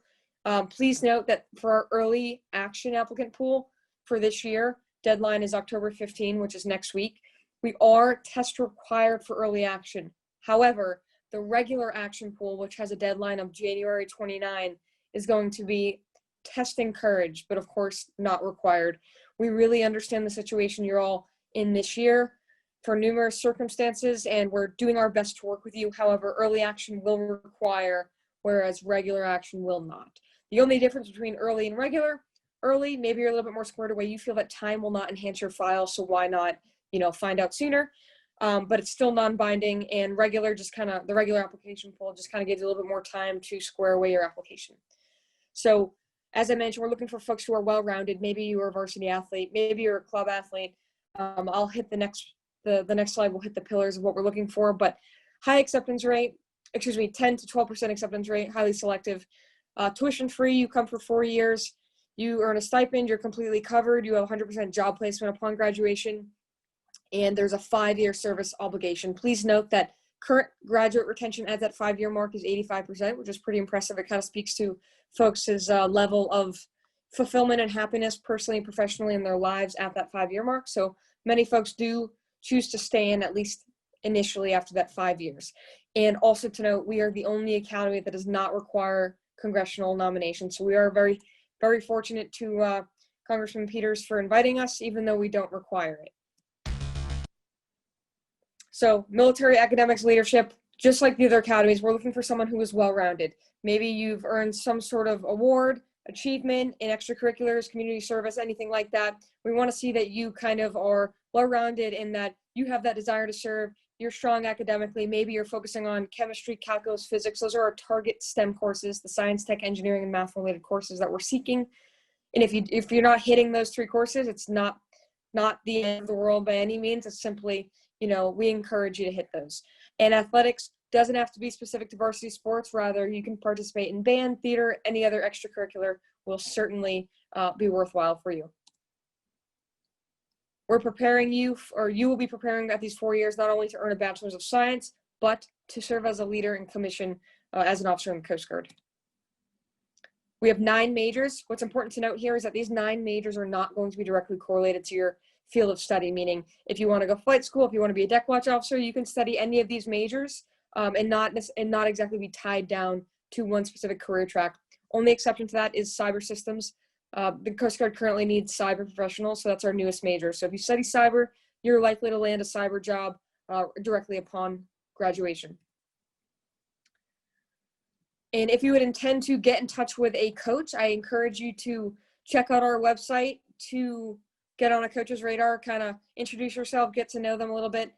Please note that for our early action applicant pool for this year, deadline is October 15, which is next week. We are test required for early action. However, the regular action pool, which has a deadline of January 29, is going to be test encouraged, but of course not required. We really understand the situation you're all in this year for numerous circumstances, and we're doing our best to work with you. However, early action will require, whereas regular action will not. The only difference between early and regular, early, maybe you're a little bit more squared away. You feel that time will not enhance your file, so why not, you know, find out sooner? But it's still non-binding, and regular, just kind of the regular application pool just kind of gives you a little bit more time to square away your application. So as I mentioned, we're looking for folks who are well-rounded. Maybe you are a varsity athlete, maybe you're a club athlete. I'll hit the next slide will hit the pillars of what we're looking for, but high acceptance rate, 10 to 12% acceptance rate, highly selective, tuition free, you come for 4 years, you earn a stipend, you're completely covered, you have 100% job placement upon graduation, and there's a 5-year service obligation. Please note that current graduate retention at that 5-year mark is 85%, which is pretty impressive. It kind of speaks to folks' level of fulfillment and happiness personally and professionally in their lives at that 5-year mark. So many folks do choose to stay in at least initially after that 5 years. And also to note, we are the only academy that does not require congressional nomination. So we are very, very fortunate to Congressman Peters for inviting us, even though we don't require it. So military academics leadership, just like the other academies, we're looking for someone who is well-rounded. Maybe you've earned some sort of award, achievement in extracurriculars, community service, anything like that. We want to see that you kind of are well-rounded and that you have that desire to serve. You're strong academically. Maybe you're focusing on chemistry, calculus, physics. Those are our target STEM courses, the science, tech, engineering, and math-related courses that we're seeking. And if you're not hitting those 3 courses, it's not the end of the world by any means. It's simply, you know, we encourage you to hit those. And athletics doesn't have to be specific to varsity sports. Rather, you can participate in band, theater, any other extracurricular will certainly be worthwhile for you. We're preparing you, or you will be preparing at these 4 years, not only to earn a bachelor's of science, but to serve as a leader in commission as an officer in the Coast Guard. We have 9 majors. What's important to note here is that these 9 majors are not going to be directly correlated to your field of study, meaning if you want to go flight school, if you want to be a deck watch officer, you can study any of these majors and not exactly be tied down to one specific career track. Only exception to that is cyber systems. The Coast Guard currently needs cyber professionals, so that's our newest major. So if you study cyber, you're likely to land a cyber job directly upon graduation. And if you would intend to get in touch with a coach, I encourage you to check out our website to get on a coach's radar, kind of introduce yourself, get to know them a little bit,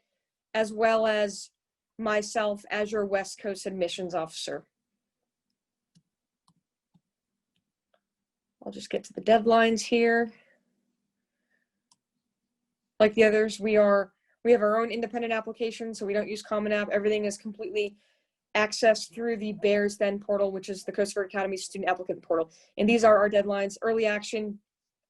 as well as myself as your West Coast admissions officer. I'll just get to the deadlines here. Like the others, we have our own independent application, so we don't use Common App. Everything is completely accessed through the Bears Then portal, which is the Coast Guard Academy student applicant portal. And these are our deadlines. Early action,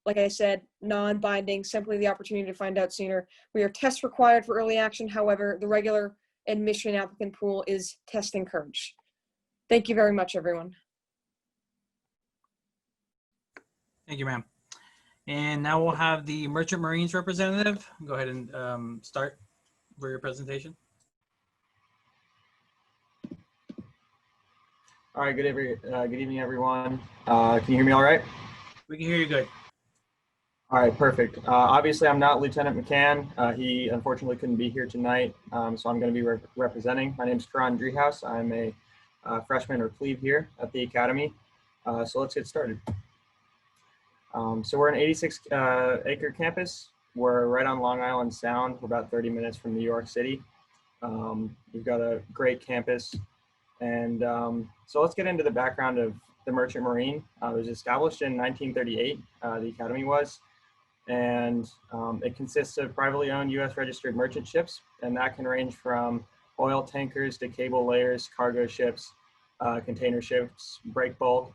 like I said, non-binding, simply the opportunity to find out sooner. We are test required for early action. However, the regular admission applicant pool is test encouraged. Thank you very much, everyone. Thank you, ma'am. And now we'll have the Merchant Marines representative. Go ahead and start for your presentation. All right, good evening, everyone. Can you hear me all right? We can hear you good. All right, perfect. Obviously, I'm not Lieutenant McCann. He unfortunately couldn't be here tonight, so I'm going to be representing. My name is Karan Driehaus. I'm a freshman or plebe here at the Academy. So let's get started. So we're an 86-acre campus. We're right on Long Island Sound. We're about 30 minutes from New York City. We've got a great campus. And so let's get into the background of the Merchant Marine. It was established in 1938, the Academy was. And it consists of privately owned U.S. registered merchant ships. And that can range from oil tankers to cable layers, cargo ships, container ships, break bulk.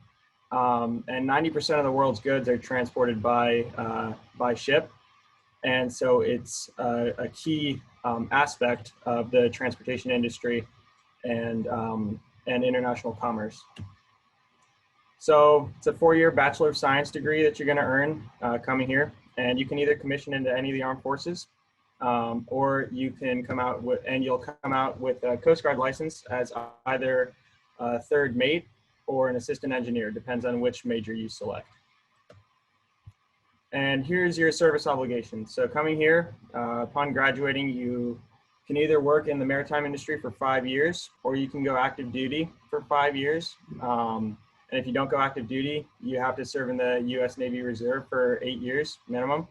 And 90% of the world's goods are transported by ship. And so it's a key aspect of the transportation industry and international commerce. So it's a 4-year Bachelor of Science degree that you're going to earn coming here. And you can either commission into any of the armed forces, or you can come out with, and you'll come out with a Coast Guard license as either a third mate or an assistant engineer, depends on which major you select. And here's your service obligation. So coming here, upon graduating, you can either work in the maritime industry for 5 years, or you can go active duty for 5 years. And if you don't go active duty, you have to serve in the U.S. Navy Reserve for 8 years minimum.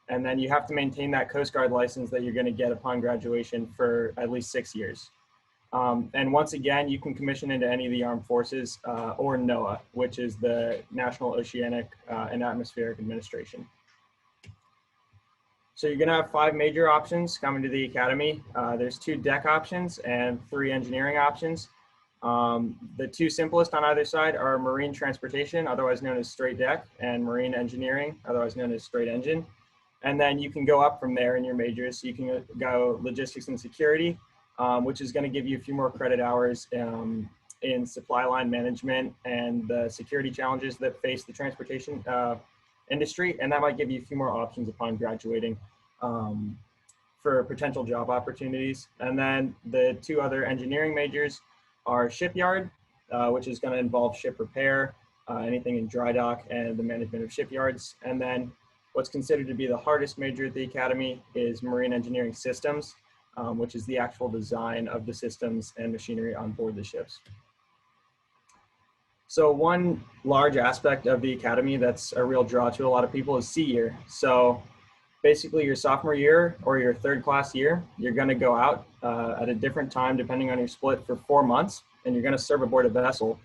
And then you have to maintain that Coast Guard license that you're going to get upon graduation for at least 6 years. And once again, you can commission into any of the armed forces or NOAA, which is the National Oceanic and Atmospheric Administration. So you're going to have 5 major options coming to the Academy. There's 2 deck options and 3 engineering options. The 2 simplest on either side are marine transportation, otherwise known as straight deck, and marine engineering, otherwise known as straight engine. And then you can go up from there in your majors. So you can go logistics and security, which is going to give you a few more credit hours in supply line management and the security challenges that face the transportation industry. And that might give you a few more options upon graduating for potential job opportunities. And then the 2 other engineering majors are shipyard, which is going to involve ship repair, anything in dry dock and the management of shipyards. And then what's considered to be the hardest major at the Academy is marine engineering systems, which is the actual design of the systems and machinery on board the ships. So one large aspect of the Academy that's a real draw to a lot of people is sea year. So basically your sophomore year or your 3rd class year, you're going to go out at a different time depending on your split for 4 months, and you're going to serve aboard a vessel.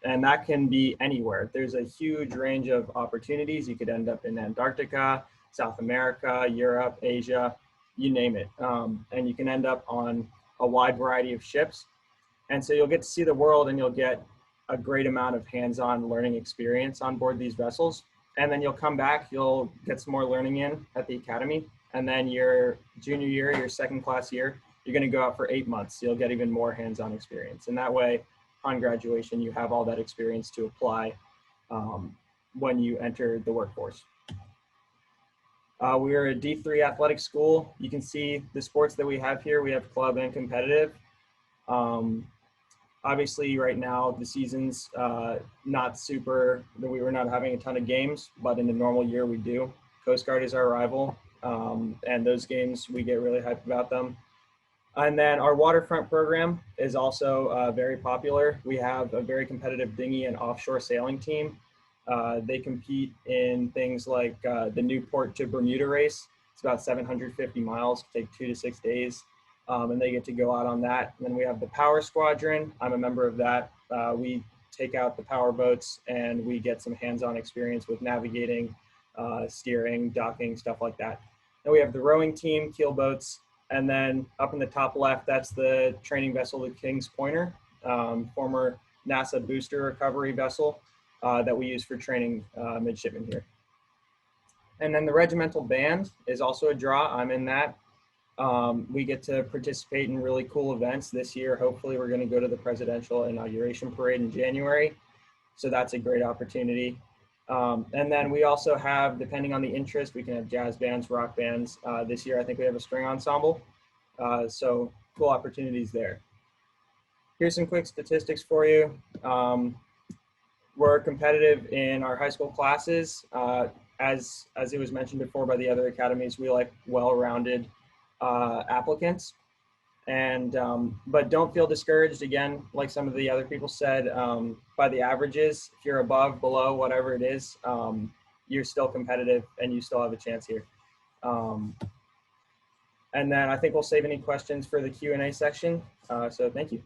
And that can be anywhere. There's a huge range of opportunities. You could end up in Antarctica, South America, Europe, Asia, you name it. And you can end up on a wide variety of ships. And so you'll get to see the world, and you'll get a great amount of hands-on learning experience on board these vessels. And then you'll come back, you'll get some more learning in at the Academy. And then your junior year, your 2nd class year, you're going to go out for 8 months. So you'll get even more hands-on experience. And that way, upon graduation, you have all that experience to apply when you enter the workforce. We are a D3 athletic school. You can see the sports that we have here. We have club and competitive. Obviously, right now, the season's not super, we're not having a ton of games, but in a normal year, we do. Coast Guard is our rival, and those games, we get really hyped about them. And then our waterfront program is also very popular. We have a very competitive dinghy and offshore sailing team. They compete in things like the Newport to Bermuda race. It's about 750 miles, take 2 to 6 days. and they get to go out on that. And then we have the Power Squadron. I'm a member of that. We take out the power boats and we get some hands-on experience with navigating, steering, docking, stuff like that. Then we have the rowing team, keel boats, and then up in the top left, that's the training vessel, the King's Pointer, former NASA booster recovery vessel that we use for training midshipmen here. And then the regimental band is also a draw. I'm in that. We get to participate in really cool events this year. Hopefully we're going to go to the presidential inauguration parade in January. So that's a great opportunity. And then we also have, depending on the interest, we can have jazz bands, rock bands. This year, I think we have a string ensemble. So cool opportunities there. Here's some quick statistics for you. We're competitive in our high school classes. As it was mentioned before by the other academies, we like well-rounded applicants. And but don't feel discouraged, again, like some of the other people said, by the averages. If you're above, below, whatever it is, you're still competitive and you still have a chance here. And then I think we'll save any questions for the Q&A section. So thank you.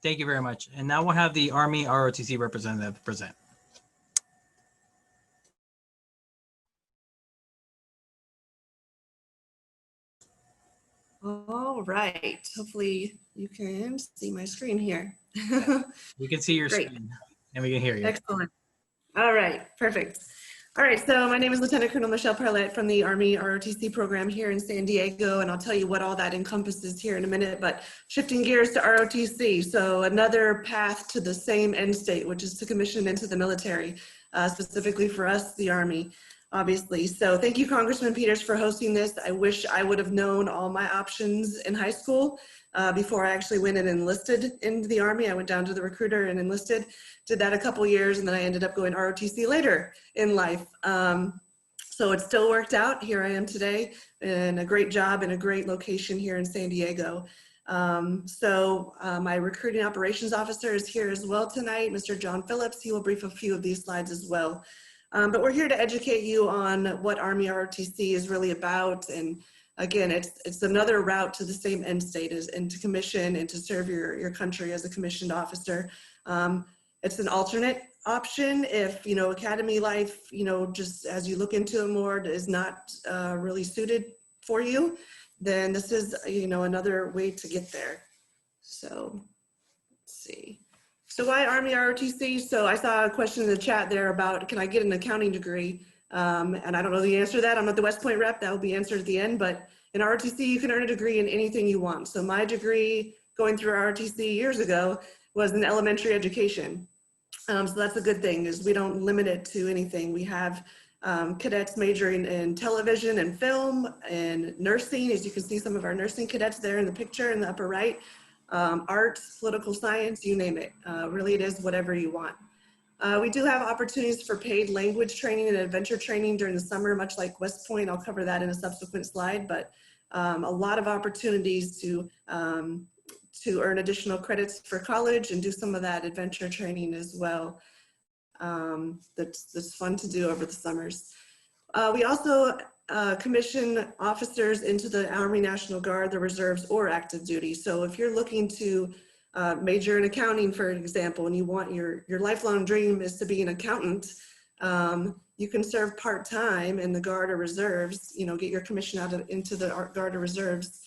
Thank you very much. And now we'll have the Army ROTC representative present. All right. Hopefully you can see my screen here. We can see your Great. screen and we can hear you. Excellent. All right. Perfect. All right. So my name is Lieutenant Colonel Michelle Parlette from the Army ROTC program here in San Diego, and I'll tell you what all that encompasses here in a minute, but shifting gears to ROTC. So another path to the same end state, which is to commission into the military, specifically for us, the Army, obviously. So thank you, Congressman Peters, for hosting this. I wish I would have known all my options in high school before I actually went and enlisted into the Army. I went down to the recruiter and enlisted, did that a couple years, and then I ended up going ROTC later in life. So it still worked out. Here I am today in a great job in a great location here in San Diego. My recruiting operations officer is here as well tonight, Mr. John Phillips. He will brief a few of these slides as well. But we're here to educate you on what Army ROTC is really about. And again, it's another route to the same end state and to commission and to serve your country as a commissioned officer. It's an alternate option if, academy life, just as you look into it more, is not really suited for you, then this is, another way to get there. So let's see. So why Army ROTC? So I saw a question in the chat there about, can I get an accounting degree? And I don't know the answer to that. I'm not the West Point rep. That will be answered at the end. But in ROTC, you can earn a degree in anything you want. So my degree going through ROTC years ago was in elementary education. So that's a good thing, is we don't limit it to anything. We have cadets majoring in television and film and nursing, as you can see some of our nursing cadets there in the picture in the upper right. Arts, political science, you name it. Really, it is whatever you want. We do have opportunities for paid language training and adventure training during the summer, much like West Point. I'll cover that in a subsequent slide, but a lot of opportunities to earn additional credits for college and do some of that adventure training as well. That's fun to do over the summers. We also commission officers into the Army National Guard, the reserves, or active duty. So if you're looking to major in accounting, for example, and you want your lifelong dream is to be an accountant, you can serve part-time in the Guard or reserves, get your commission into the Guard or reserves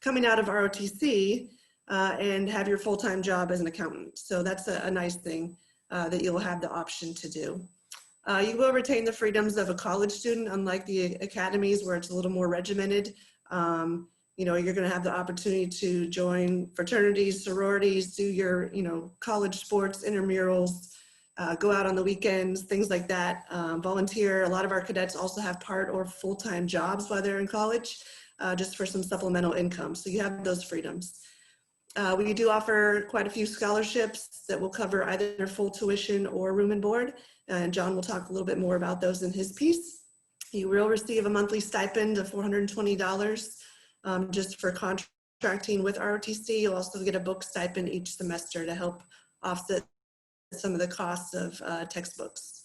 coming out of ROTC and have your full-time job as an accountant. So that's a nice thing that you'll have the option to do. You will retain the freedoms of a college student, unlike the academies where it's a little more regimented. You're going to have the opportunity to join fraternities, sororities, do your, college sports, intramurals, go out on the weekends, things like that, volunteer. A lot of our cadets also have part or full-time jobs while they're in college, just for some supplemental income. So you have those freedoms. We do offer quite a few scholarships that will cover either full tuition or room and board. And John will talk a little bit more about those in his piece. You will receive a monthly stipend of $420 just for contracting with ROTC. You'll also get a book stipend each semester to help offset some of the costs of textbooks.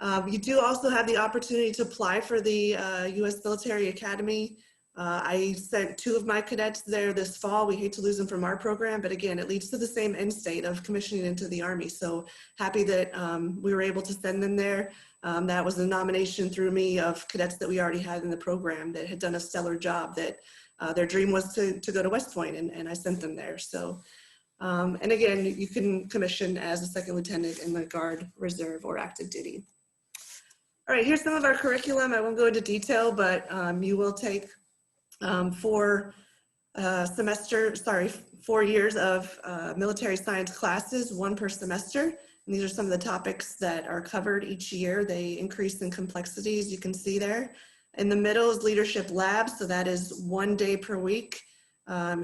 You do also have the opportunity to apply for the U.S. Military Academy. I sent 2 of my cadets there this fall. We hate to lose them from our program, but again, it leads to the same end state of commissioning into the Army. So happy that we were able to send them there. That was a nomination through me of cadets that we already had in the program that had done a stellar job, that their dream was to go to West Point, and I sent them there. So, and again, you can commission as a second lieutenant in the Guard, Reserve, or active duty. All right, here's some of our curriculum. I won't go into detail, but you will take 4 years of military science classes, 1 per semester. And these are some of the topics that are covered each year. They increase in complexity, as you can see there. In the middle is leadership labs, so that is 1 day per week.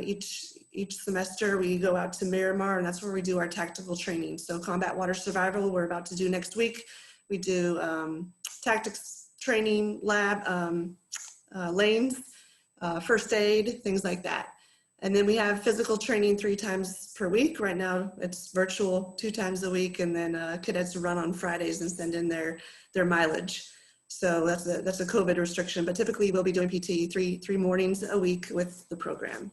Each semester we go out to Miramar, and that's where we do our tactical training. So combat water survival, we're about to do next week. We do tactics training lab, lanes, first aid, things like that. And then we have physical training 3 times per week. Right now it's virtual 2 times a week, and then cadets run on Fridays and send in their mileage. So that's a COVID restriction, but typically we'll be doing PT 3 mornings a week with the program.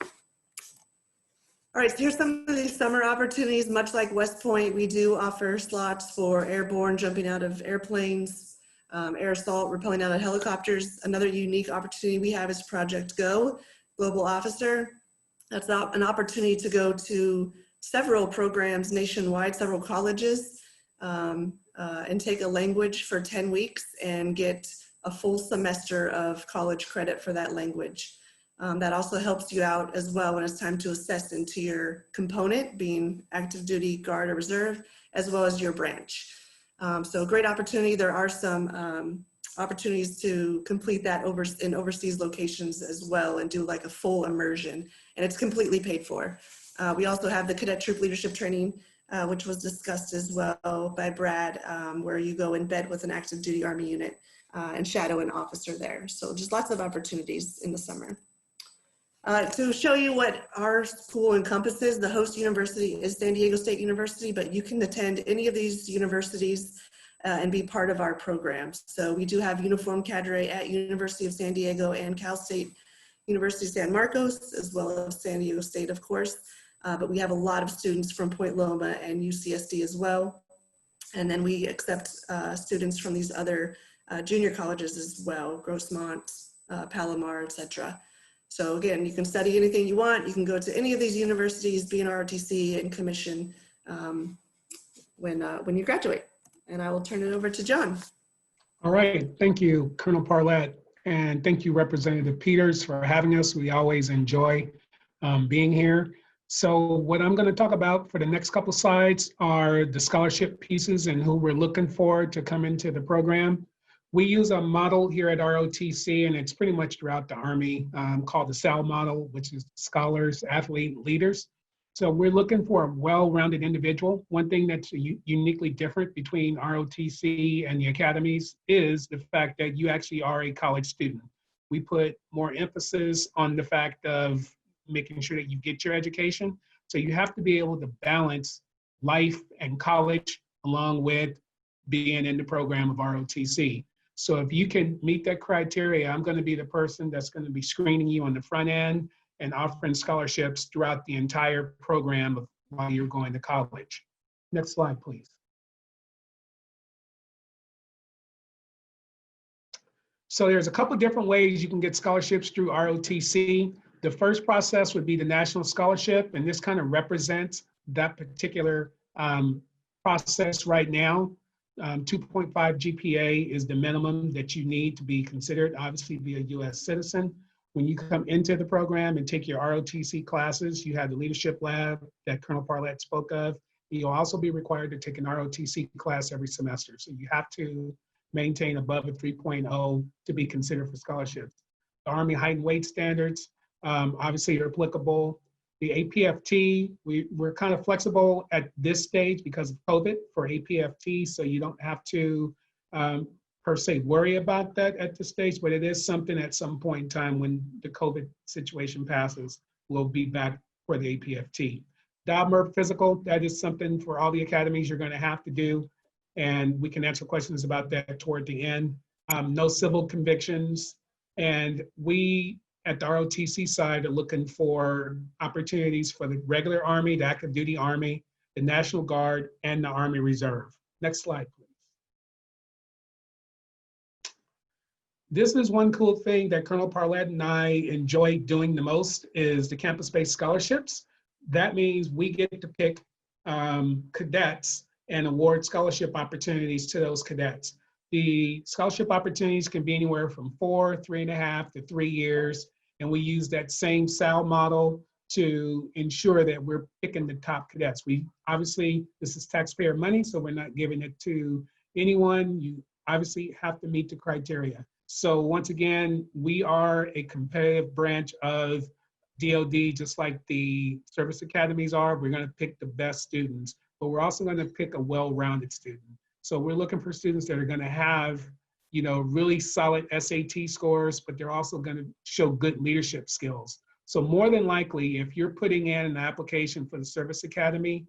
All right, so here's some of these summer opportunities. Much like West Point, we do offer slots for airborne, jumping out of airplanes, air assault, rappelling out of helicopters. Another unique opportunity we have is Project Go, Global Officer. That's an opportunity to go to several programs nationwide, several colleges, and take a language for 10 weeks and get a full semester of college credit for that language. That also helps you out as well when it's time to assess into your component, being active duty, Guard, or Reserve, as well as your branch. So great opportunity. There are some opportunities to complete that in overseas locations as well and do like a full immersion, and it's completely paid for. We also have the Cadet Troop Leadership Training, which was discussed as well by Brad, where you go in bed with an active duty Army unit and shadow an officer there. So just lots of opportunities in the summer. To show you what our school encompasses, the host university is San Diego State University, but you can attend any of these universities and be part of our programs. So we do have uniform cadre at University of San Diego and Cal State University San Marcos, as well as San Diego State, of course. But we have a lot of students from Point Loma and UCSD as well. And then we accept students from these other junior colleges as well, Grossmont, Palomar, etc. So again, you can study anything you want. You can go to any of these universities, be an ROTC, and commission when you graduate. And I will turn it over to John. All right, thank you, Colonel Parlette, and thank you, Representative Peters, for having us. We always enjoy being here. So what I'm going to talk about for the next couple slides are the scholarship pieces and who we're looking for to come into the program. We use a model here at ROTC, and it's pretty much throughout the Army, called the SAL model, which is Scholars, Athlete, Leaders. So we're looking for a well-rounded individual. One thing that's uniquely different between ROTC and the academies is the fact that you actually are a college student. We put more emphasis on the fact of making sure that you get your education. So you have to be able to balance life and college along with being in the program of ROTC. So if you can meet that criteria, I'm going to be the person that's going to be screening you on the front end and offering scholarships throughout the entire program while you're going to college. Next slide, please. So there's a couple different ways you can get scholarships through ROTC. The first process would be the National Scholarship, and this kind of represents that particular process right now. 2.5 GPA is the minimum that you need to be considered, obviously, be a US citizen. When you come into the program and take your ROTC classes, you have the leadership lab that Colonel Parlette spoke of. You'll also be required to take an ROTC class every semester. So you have to maintain above a 3.0 to be considered for scholarships. The Army height and weight standards, obviously, are applicable. The APFT, we're kind of flexible at this stage because of COVID for APFT, so you don't have to per se worry about that at this stage, but it is something at some point in time when the COVID situation passes, we'll be back for the APFT. DOBMER physical, that is something for all the academies you're going to have to do. and we can answer questions about that toward the end. No civil convictions, and we at the ROTC side are looking for opportunities for the regular Army, the active duty Army, the National Guard, and the Army Reserve. Next slide, please. This is one cool thing that Colonel Parlette and I enjoy doing the most is the campus-based scholarships. That means we get to pick cadets and award scholarship opportunities to those cadets. The scholarship opportunities can be anywhere from 4, 3.5 to 3 years. And we use that same SAL model to ensure that we're picking the top cadets. We obviously, this is taxpayer money, so we're not giving it to anyone. You obviously have to meet the criteria. So once again, we are a competitive branch of DoD, just like the service academies are. We're going to pick the best students, but we're also going to pick a well-rounded student. So we're looking for students that are going to have, you know, really solid SAT scores, but they're also going to show good leadership skills. So more than likely, if you're putting in an application for the service academy,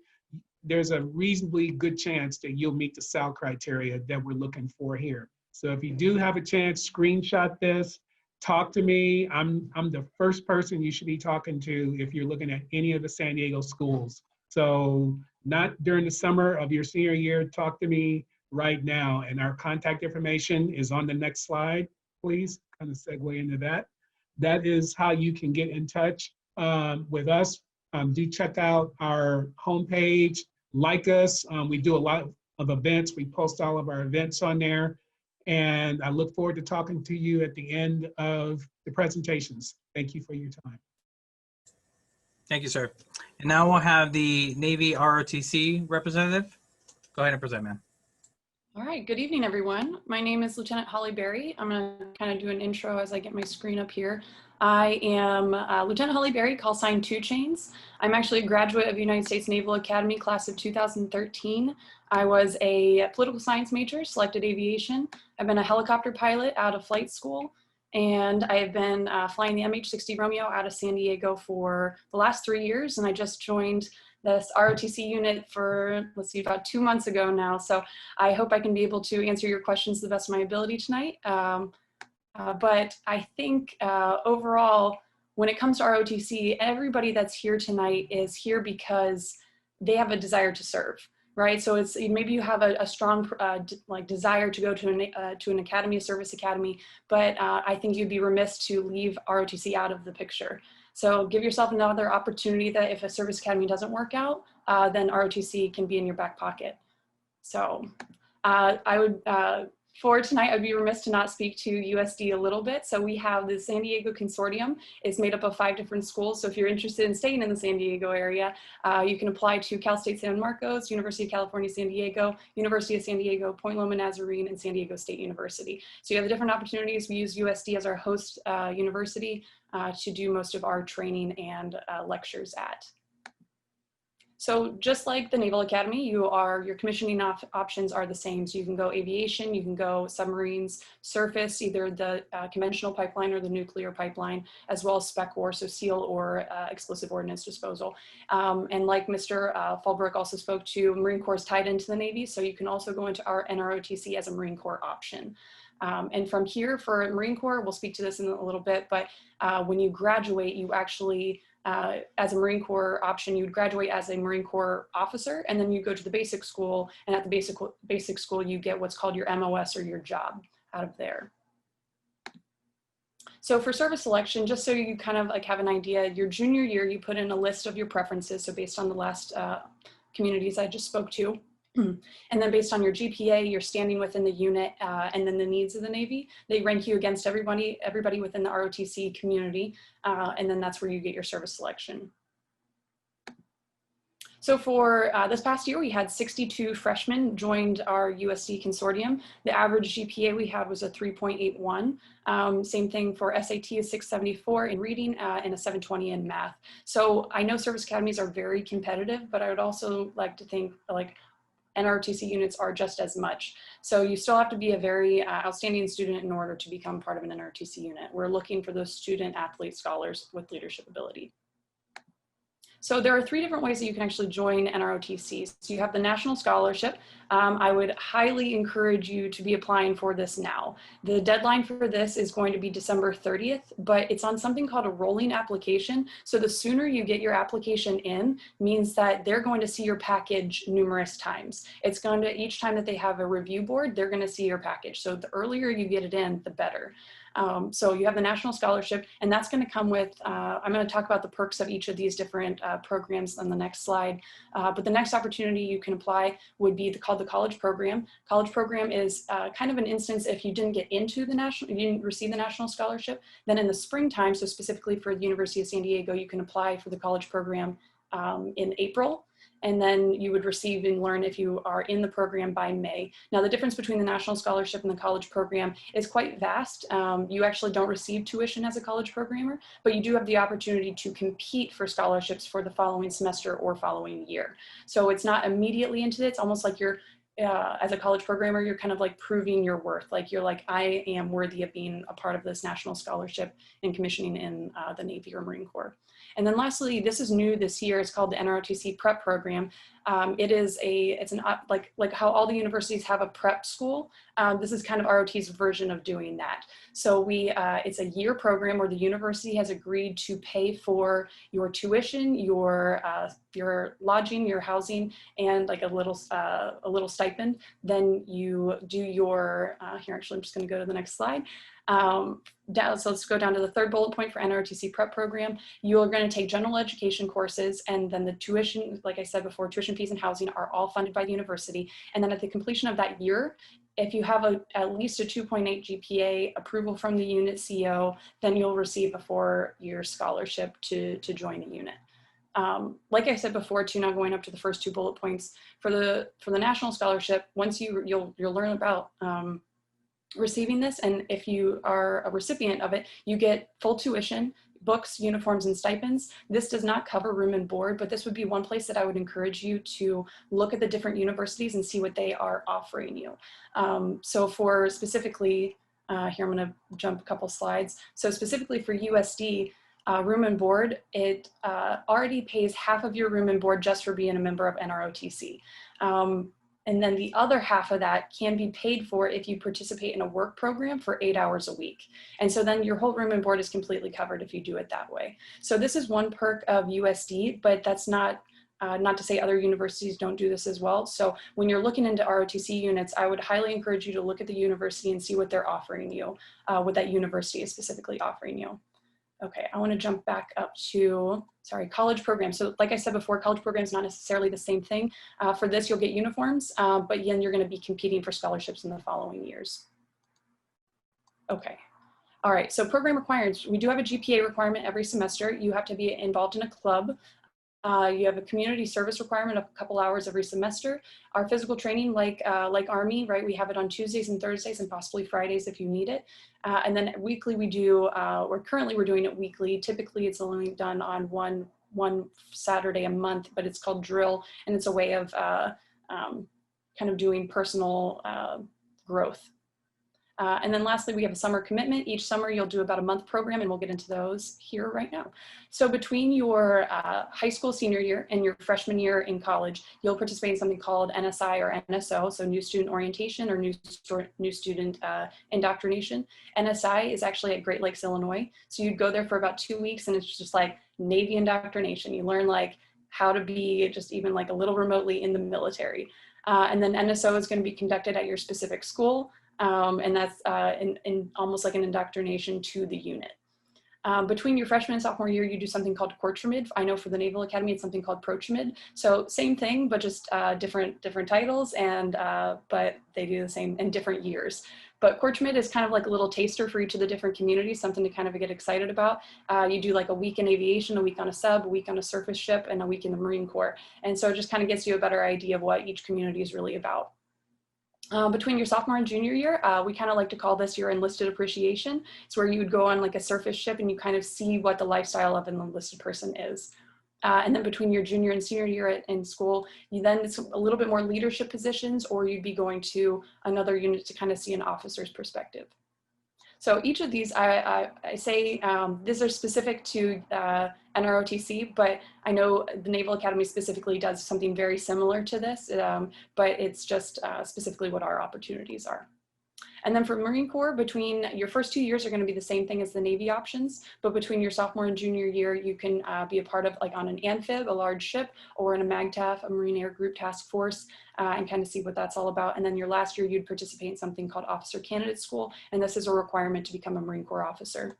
there's a reasonably good chance that you'll meet the SAL criteria that we're looking for here. So if you do have a chance, screenshot this, talk to me. I'm the first person you should be talking to if you're looking at any of the San Diego schools. So not during the summer of your senior year, talk to me right now. And our contact information is on the next slide, please. Kind of segue into that. That is how you can get in touch with us. Do check out our homepage, like us. We do a lot of events. We post all of our events on there. And I look forward to talking to you at the end of the presentations. Thank you for your time. Thank you, sir. And now we'll have the Navy ROTC representative. Go ahead and present, ma'am. All right, good evening, everyone. My name is Lieutenant Holly Berry. I'm gonna kind of do an intro as I get my screen up here. I am Lieutenant Holly Berry, call sign 2 Chains. I'm actually a graduate of United States Naval Academy, class of 2013. I was a political science major, selected aviation. I've been a helicopter pilot out of flight school, and I have been flying the MH-60 Romeo out of San Diego for the last 3 years, and I just joined this ROTC unit for, let's see, about 2 months ago now. So I hope I can be able to answer your questions to the best of my ability tonight. But I think overall, when it comes to ROTC, everybody that's here tonight is here because they have a desire to serve, right? So it's maybe you have a strong like desire to go to an academy, a service academy, but I think you'd be remiss to leave ROTC out of the picture. So give yourself another opportunity that if a service academy doesn't work out, then ROTC can be in your back pocket. So I would, for tonight, I'd be remiss to not speak to USD a little bit. So we have the San Diego Consortium. It's made up of 5 different schools. So if you're interested in staying in the San Diego area, you can apply to Cal State San Marcos, University of California, San Diego, University of San Diego, Point Loma Nazarene, and San Diego State University. So you have the different opportunities. We use USD as our host university to do most of our training and lectures at. So just like the Naval Academy, your commissioning options are the same. So you can go aviation, you can go submarines, surface, either the conventional pipeline or the nuclear pipeline, as well as spec war, so SEAL or explosive ordnance disposal. And like Mr. Philbrook also spoke to, Marine Corps is tied into the Navy, so you can also go into our NROTC as a Marine Corps option. And from here for Marine Corps, we'll speak to this in a little bit, but when you graduate, you actually, as a Marine Corps option, you would graduate as a Marine Corps officer, and then you go to the basic school, and at the basic school, you get what's called your MOS or your job out of there. So for service selection, just so you kind of like have an idea, your junior year, you put in a list of your preferences. So based on the last communities I just spoke to, and then based on your GPA, your standing within the unit, and then the needs of the Navy, they rank you against everybody within the ROTC community, and then that's where you get your service selection. So for this past year, we had 62 freshmen joined our USD consortium. The average GPA we had was a 3.81. Same thing for SAT is 674 in reading and a 720 in math. So I know service academies are very competitive, but I would also like to think like NROTC units are just as much. So you still have to be a very outstanding student in order to become part of an NROTC unit. We're looking for those student athlete scholars with leadership ability. So there are 3 different ways that you can actually join NROTC. So you have the National Scholarship. I would highly encourage you to be applying for this now. The deadline for this is going to be December 30th, but it's on something called a rolling application. So the sooner you get your application in means that they're going to see your package numerous times. It's going to, each time that they have a review board, they're going to see your package. So the earlier you get it in, the better. So you have the National Scholarship, and that's going to come with, I'm going to talk about the perks of each of these different programs on the next slide. But the next opportunity you can apply would be called the College Program. College Program is kind of an instance if you didn't get into the national, you didn't receive the National Scholarship, then in the springtime, so specifically for the University of San Diego, you can apply for the College Program in April. And then you would receive and learn if you are in the program by May. Now, the difference between the National Scholarship and the College Program is quite vast. You actually don't receive tuition as a college programmer, but you do have the opportunity to compete for scholarships for the following semester or following year. So it's not immediately into it. It's almost like you're, as a college programmer, you're kind of like proving your worth. Like you're like, I am worthy of being a part of this National Scholarship and commissioning in the Navy or Marine Corps. And then lastly, this is new this year. It's called the NROTC Prep Program. It's like how all the universities have a prep school. This is kind of ROTC's version of doing that. So it's a year program where the university has agreed to pay for your tuition, your lodging, your housing, and like a little stipend. Then you do your, here actually I'm just gonna go to the next slide. So let's go down to the 3rd bullet point for NROTC Prep Program. You're going to take general education courses, and then the tuition, like I said before, tuition fees and housing are all funded by the university. And then at the completion of that year, if you have at least a 2.8 GPA approval from the unit CO, then you'll receive a 4-year scholarship to join the unit. Like I said before, too, now going up to the first 2 bullet points, for the National Scholarship, once you'll learn about receiving this, and if you are a recipient of it, you get full tuition, books, uniforms, and stipends. This does not cover room and board, but this would be one place that I would encourage you to look at the different universities and see what they are offering you. So for specifically, here I'm going to jump a couple slides. So specifically for USD, room and board, it already pays half of your room and board just for being a member of NROTC. And then the other half of that can be paid for if you participate in a work program for 8 hours a week. And so then your whole room and board is completely covered if you do it that way. So this is one perk of USD, but that's not to say other universities don't do this as well. So when you're looking into ROTC units, I would highly encourage you to look at the university and see what they're offering you, what that university is specifically offering you. Okay, I want to jump back up to, college program. So like I said before, college program is not necessarily the same thing. For this, you'll get uniforms, but then you're going to be competing for scholarships in the following years. Okay, all right, so program requirements. We do have a GPA requirement every semester. You have to be involved in a club. You have a community service requirement of a couple hours every semester. Our physical training, like Army, right? We have it on Tuesdays and Thursdays and possibly Fridays if you need it. And then weekly we do, currently we're doing it weekly. Typically it's only done on one Saturday a month, but it's called drill. And it's a way of kind of doing personal growth. And then lastly, we have a summer commitment. Each summer you'll do about a month program, and we'll get into those here right now. So between your high school senior year and your freshman year in college, you'll participate in something called NSI or NSO, so New Student Orientation or New Student Indoctrination. NSI is actually at Great Lakes, Illinois. So you'd go there for about 2 weeks, and it's just like Navy indoctrination. You learn like how to be just even like a little remotely in the military. And then NSO is going to be conducted at your specific school. And that's in almost like an indoctrination to the unit. Between your freshman and sophomore year, you do something called Cortramid. I know for the Naval Academy, it's something called Protramid. So same thing, but just different titles, and but they do the same in different years. But Cortramid is kind of like a little taster for each of the different communities, something to kind of get excited about. You do like a week in aviation, a week on a sub, a week on a surface ship, and a week in the Marine Corps. And so it just kind of gets you a better idea of what each community is really about. Between your sophomore and junior year, we kind of like to call this your enlisted appreciation. It's where you would go on like a surface ship and you kind of see what the lifestyle of an enlisted person is. And then between your junior and senior year in school, it's a little bit more leadership positions, or you'd be going to another unit to kind of see an officer's perspective. So each of these, I say these are specific to NROTC, but I know the Naval Academy specifically does something very similar to this, but it's just specifically what our opportunities are. And then for Marine Corps, between your first 2 years are going to be the same thing as the Navy options, but between your sophomore and junior year, you can be a part of, like on an amphib, a large ship, or in a MAGTAF, a Marine Air Group Task Force, and kind of see what that's all about. And then your last year, you'd participate in something called Officer Candidate School, and this is a requirement to become a Marine Corps officer.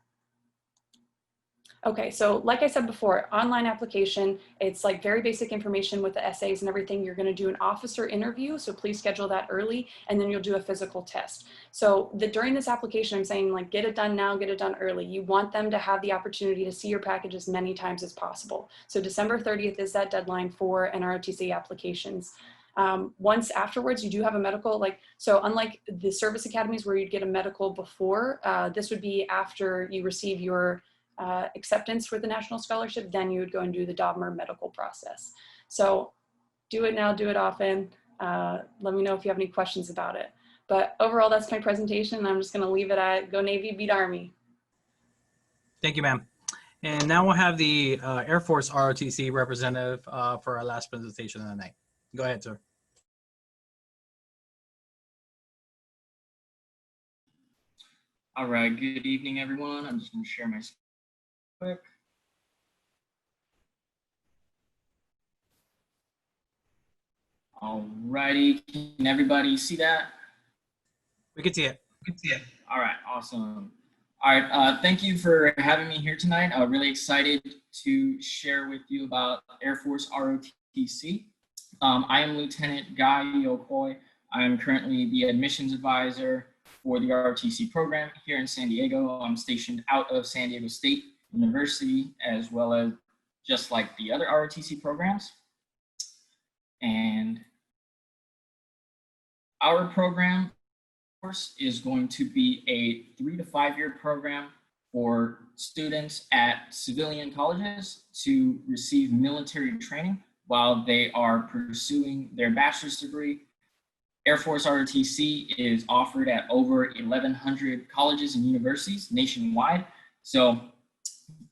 Okay, so like I said before, online application, it's like very basic information with the essays and everything. You're going to do an officer interview, so please schedule that early, and then you'll do a physical test. So during this application, I'm saying like get it done now, get it done early. You want them to have the opportunity to see your package as many times as possible. So December 30th is that deadline for NROTC applications. Once afterwards, you do have a medical, so unlike the service academies where you'd get a medical before, this would be after you receive your acceptance for the National Scholarship, then you would go and do the DOBMER medical process. So do it now, do it often. Let me know if you have any questions about it. But overall, that's my presentation. I'm just gonna leave it at go Navy, beat Army. Thank you, ma'am. And now we'll have the Air Force ROTC representative for our last presentation of the night. Go ahead, sir. All right, good evening, everyone. I'm just gonna share my screen quick. All righty, can everybody see that? We can see it. All right, awesome. All right, thank you for having me here tonight. I'm really excited to share with you about Air Force ROTC. I am Lieutenant Guy Yokoe. I am currently the admissions advisor for the ROTC program here in San Diego. I'm stationed out of San Diego State University, as well as just like the other ROTC programs. And our program, of course, is going to be a 3 to 5 year program for students at civilian colleges to receive military training while they are pursuing their bachelor's degree. Air Force ROTC is offered at over 1,100 colleges and universities nationwide. So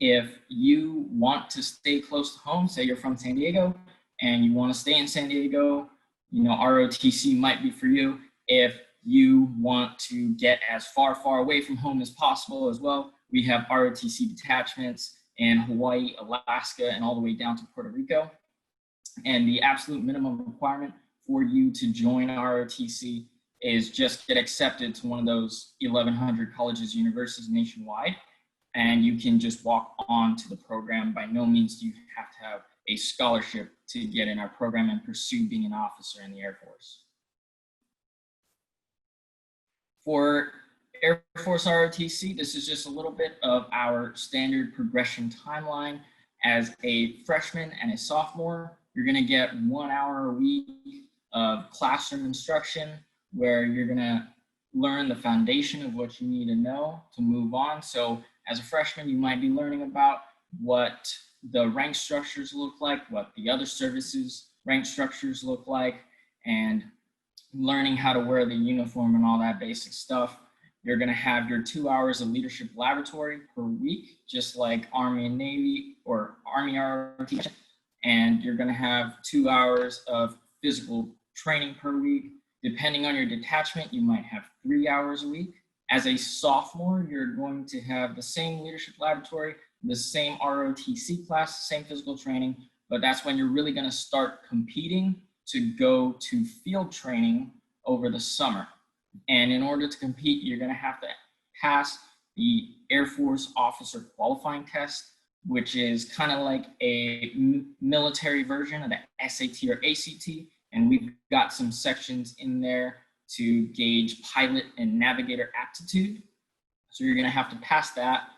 if you want to stay close to home, say you're from San Diego and you want to stay in San Diego, you know, ROTC might be for you. If you want to get as far away from home as possible as well, we have ROTC detachments in Hawaii, Alaska, and all the way down to Puerto Rico. And the absolute minimum requirement for you to join ROTC is just get accepted to one of those 1,100 colleges, universities nationwide, and you can just walk on to the program. By no means do you have to have a scholarship to get in our program and pursue being an officer in the Air Force. For Air Force ROTC, this is just a little bit of our standard progression timeline. As a freshman and a sophomore, you're gonna get 1 hour a week of classroom instruction where you're gonna learn the foundation of what you need to know to move on. So as a freshman, you might be learning about what the rank structures look like, what the other services rank structures look like, and learning how to wear the uniform and all that basic stuff. You're gonna have your 2 hours of leadership laboratory per week, just like Army and Navy or Army ROTC. And you're gonna have 2 hours of physical training per week. Depending on your detachment, you might have 3 hours a week. As a sophomore, you're going to have the same leadership laboratory, the same ROTC class, same physical training, but that's when you're really gonna start competing to go to field training over the summer. And in order to compete, you're gonna have to pass the Air Force Officer Qualifying Test, which is kind of like a military version of the SAT or ACT. And we've got some sections in there to gauge pilot and navigator aptitude. So you're gonna have to pass that.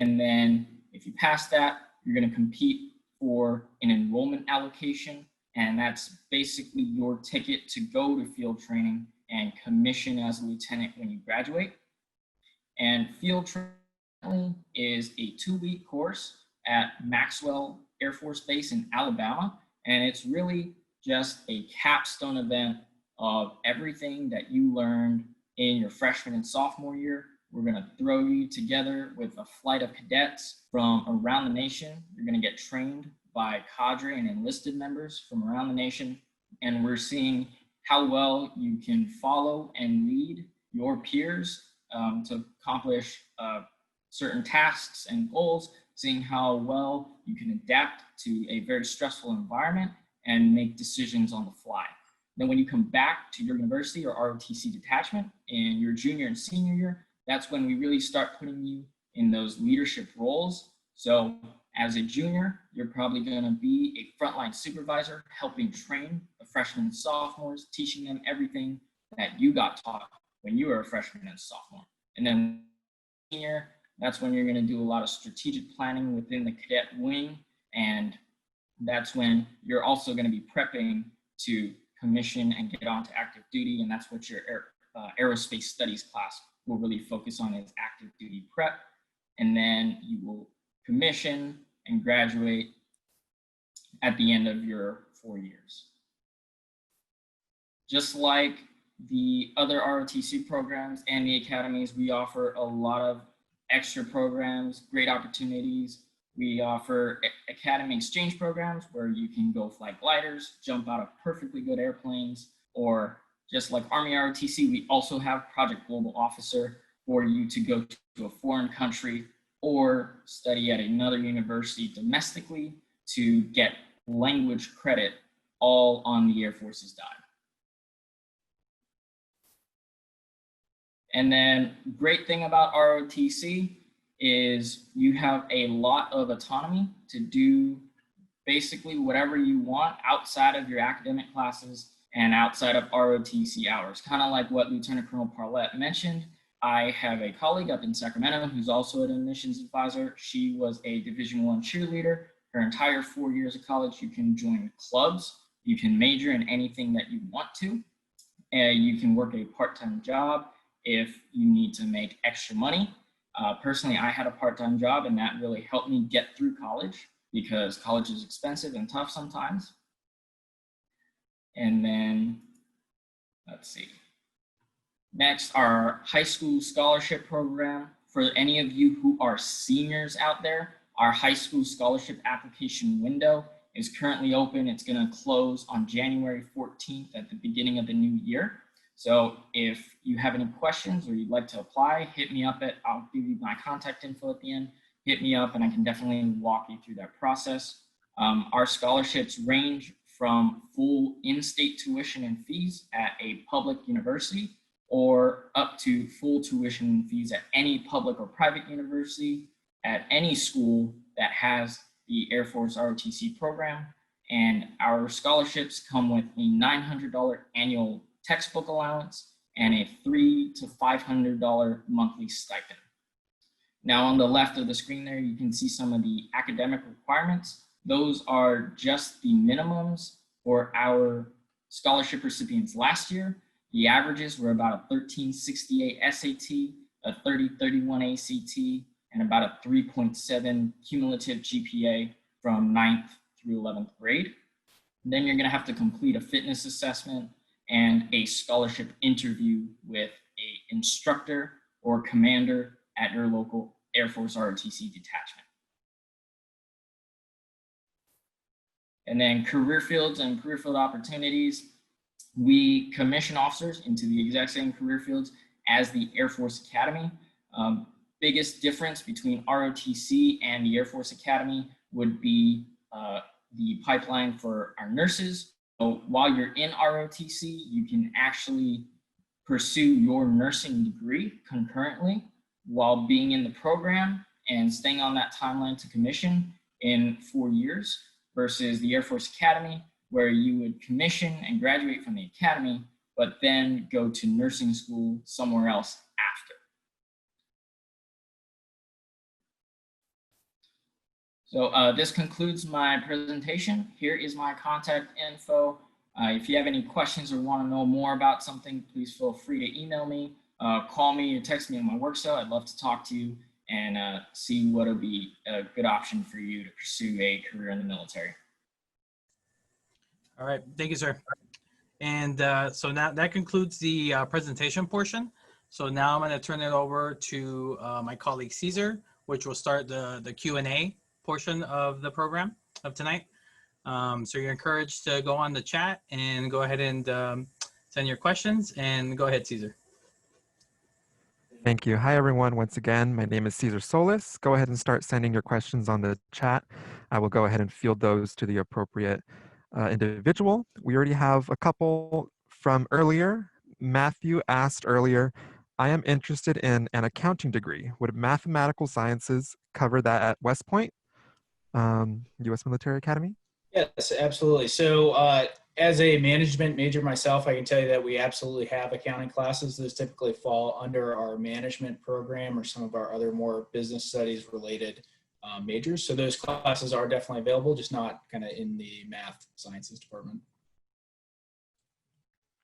And then if you pass that, you're gonna compete for an enrollment allocation. And that's basically your ticket to go to field training and commission as a lieutenant when you graduate. And field training is a 2-week course at Maxwell Air Force Base in Alabama. And it's really just a capstone event of everything that you learned in your freshman and sophomore year. We're going to throw you together with a flight of cadets from around the nation. You're going to get trained by cadre and enlisted members from around the nation. And we're seeing how well you can follow and lead your peers to accomplish certain tasks and goals, seeing how well you can adapt to a very stressful environment and make decisions on the fly. Then when you come back to your university or ROTC detachment in your junior and senior year, that's when we really start putting you in those leadership roles. So as a junior, you're probably going to be a frontline supervisor, helping train the freshmen and sophomores, teaching them everything that you got taught when you were a freshman and sophomore. And then senior, that's when you're going to do a lot of strategic planning within the cadet wing. And that's when you're also going to be prepping to commission and get onto active duty. And that's what your aerospace studies class will really focus on, is active duty prep. And then you will commission and graduate at the end of your 4 years. Just like the other ROTC programs and the academies, we offer a lot of extra programs, great opportunities. We offer academy exchange programs where you can go fly gliders, jump out of perfectly good airplanes, or just like Army ROTC, we also have Project Global Officer for you to go to a foreign country or study at another university domestically to get language credit, all on the Air Force's dime. And then great thing about ROTC is you have a lot of autonomy to do basically whatever you want outside of your academic classes and outside of ROTC hours. Kind of like what Lieutenant Colonel Parlette mentioned. I have a colleague up in Sacramento who's also an admissions advisor. She was a Division I cheerleader. Her entire 4 years of college, you can join clubs. You can major in anything that you want to. And you can work a part-time job if you need to make extra money. Personally, I had a part-time job, and that really helped me get through college because college is expensive and tough sometimes. And then, let's see. Next, our high school scholarship program. For any of you who are seniors out there, our high school scholarship application window is currently open. It's going to close on January 14th at the beginning of the new year. So if you have any questions or you'd like to apply, hit me up I'll give you my contact info at the end. Hit me up and I can definitely walk you through that process. Our scholarships range from full in-state tuition and fees at a public university, or up to full tuition and fees at any public or private university at any school that has the Air Force ROTC program. And our scholarships come with a $900 annual textbook allowance and a $300 to $500 monthly stipend. Now on the left of the screen there, you can see some of the academic requirements. Those are just the minimums for our scholarship recipients last year. The averages were about a 1368 SAT, a 3031 ACT, and about a 3.7 cumulative GPA from 9th through 11th grade. And then you're gonna have to complete a fitness assessment and a scholarship interview with an instructor or commander at your local Air Force ROTC detachment. And then career fields and career field opportunities. We commission officers into the exact same career fields as the Air Force Academy. Biggest difference between ROTC and the Air Force Academy would be the pipeline for our nurses. So while you're in ROTC, you can actually pursue your nursing degree concurrently while being in the program and staying on that timeline to commission in 4 years, versus the Air Force Academy, where you would commission and graduate from the academy, but then go to nursing school somewhere else after. So this concludes my presentation. Here is my contact info. If you have any questions or want to know more about something, please feel free to email me, call me, or text me on my work cell. I'd love to talk to you and see what would be a good option for you to pursue a career in the military. All right, thank you, sir. And so now that concludes the presentation portion. So now I'm going to turn it over to my colleague Caesar, which will start the Q&A portion of the program of tonight. So you're encouraged to go on the chat and go ahead and send your questions, and go ahead, Caesar. Thank you. Hi, everyone. Once again, my name is Caesar Solis. Go ahead and start sending your questions on the chat. I will go ahead and field those to the appropriate individual. We already have a couple from earlier. Matthew asked earlier, I am interested in an accounting degree. Would mathematical sciences cover that at West Point, U.S. Military Academy? Yes, absolutely. So as a management major myself, I can tell you that we absolutely have accounting classes. Those typically fall under our management program or some of our other more business studies related majors. So those classes are definitely available, just not kind of in the math sciences department.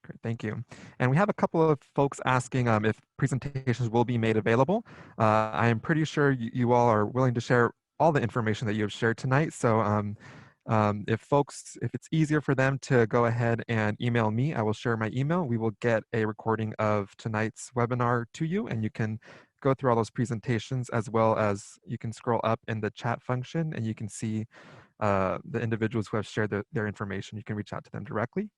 Great, thank you. And we have a couple of folks asking if presentations will be made available. I am pretty sure you all are willing to share all the information that you have shared tonight. So if it's easier for them to go ahead and email me, I will share my email. We will get a recording of tonight's webinar to you, and you can go through all those presentations, as well as you can scroll up in the chat function and you can see the individuals who have shared their information. You can reach out to them directly.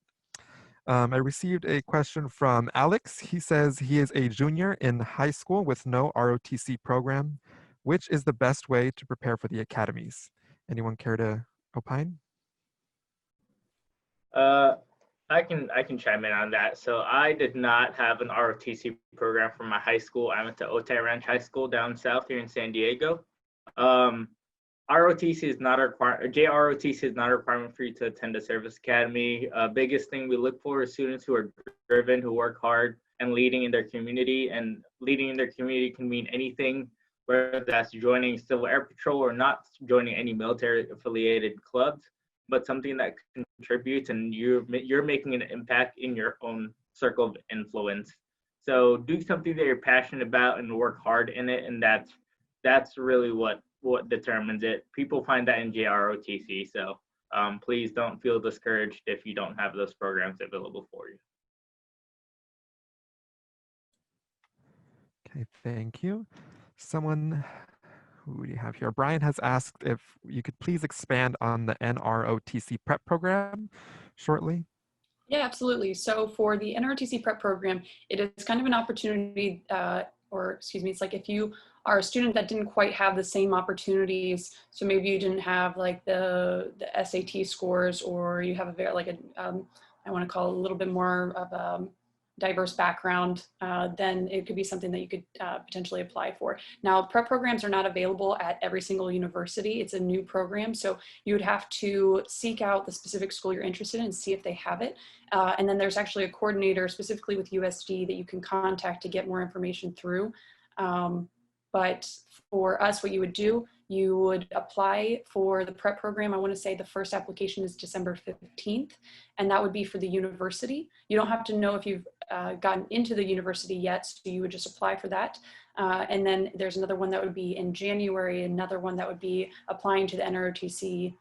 I received a question from Alex. He says he is a junior in high school with no ROTC program. Which is the best way to prepare for the academies? Anyone care to opine? I can chime in on that. So I did not have an ROTC program for my high school. I went to Otay Ranch High School down south here in San Diego. ROTC is not a requirement. JROTC is not a requirement for you to attend a service academy. Biggest thing we look for is students who are driven, who work hard, and leading in their community. And leading in their community can mean anything, whether that's joining Civil Air Patrol or not joining any military affiliated clubs, but something that contributes and you're making an impact in your own circle of influence. So do something that you're passionate about and work hard in it, and that's really what determines it. People find that in JROTC, so please don't feel discouraged if you don't have those programs available for you. Okay, thank you. Someone, who do you have here? Brian has asked if you could please expand on the NROTC prep program shortly. Yeah, absolutely. So for the NROTC prep program, it is kind of an opportunity, it's like if you are a student that didn't quite have the same opportunities, so maybe you didn't have like the SAT scores, or you have a very I want to call it a little bit more of a diverse background, then it could be something that you could potentially apply for. Now, prep programs are not available at every single university. It's a new program, so you would have to seek out the specific school you're interested in and see if they have it. And then there's actually a coordinator specifically with USD that you can contact to get more information through. But for us, what you would do, you would apply for the prep program. I want to say the first application is December 15th, and that would be for the university. You don't have to know if you've gotten into the university yet, so you would just apply for that. And then there's another one that would be in January, another one that would be applying to the NROTC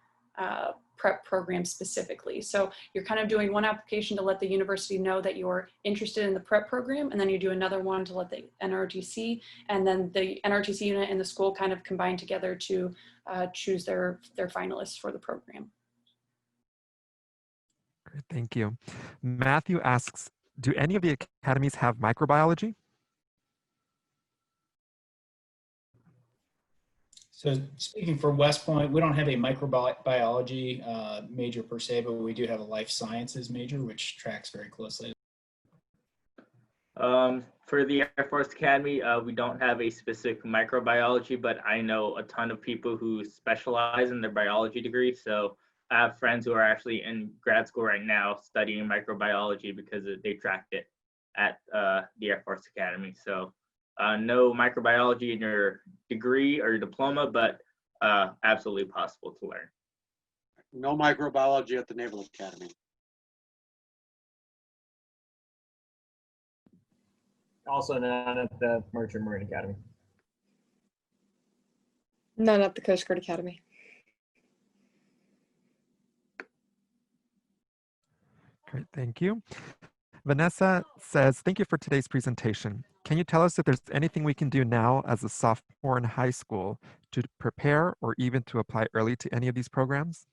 prep program specifically. So you're kind of doing one application to let the university know that you're interested in the prep program, and then you do another one to let the NROTC, and then the NROTC unit and the school kind of combine together to choose their finalists for the program. Great, thank you. Matthew asks, do any of the academies have microbiology? So speaking for West Point, we don't have a microbiology major per se, but we do have a life sciences major, which tracks very closely. For the Air Force Academy, we don't have a specific microbiology, but I know a ton of people who specialize in their biology degree. So I have friends who are actually in grad school right now studying microbiology because they tracked it at the Air Force Academy. So no microbiology in your degree or your diploma, but absolutely possible to learn. No microbiology at the Naval Academy. Also none at the Merchant Marine Academy. None at the Coast Guard Academy. Great, thank you. Vanessa says, thank you for today's presentation. Can you tell us if there's anything we can do now as a sophomore in high school to prepare or even to apply early to any of these programs?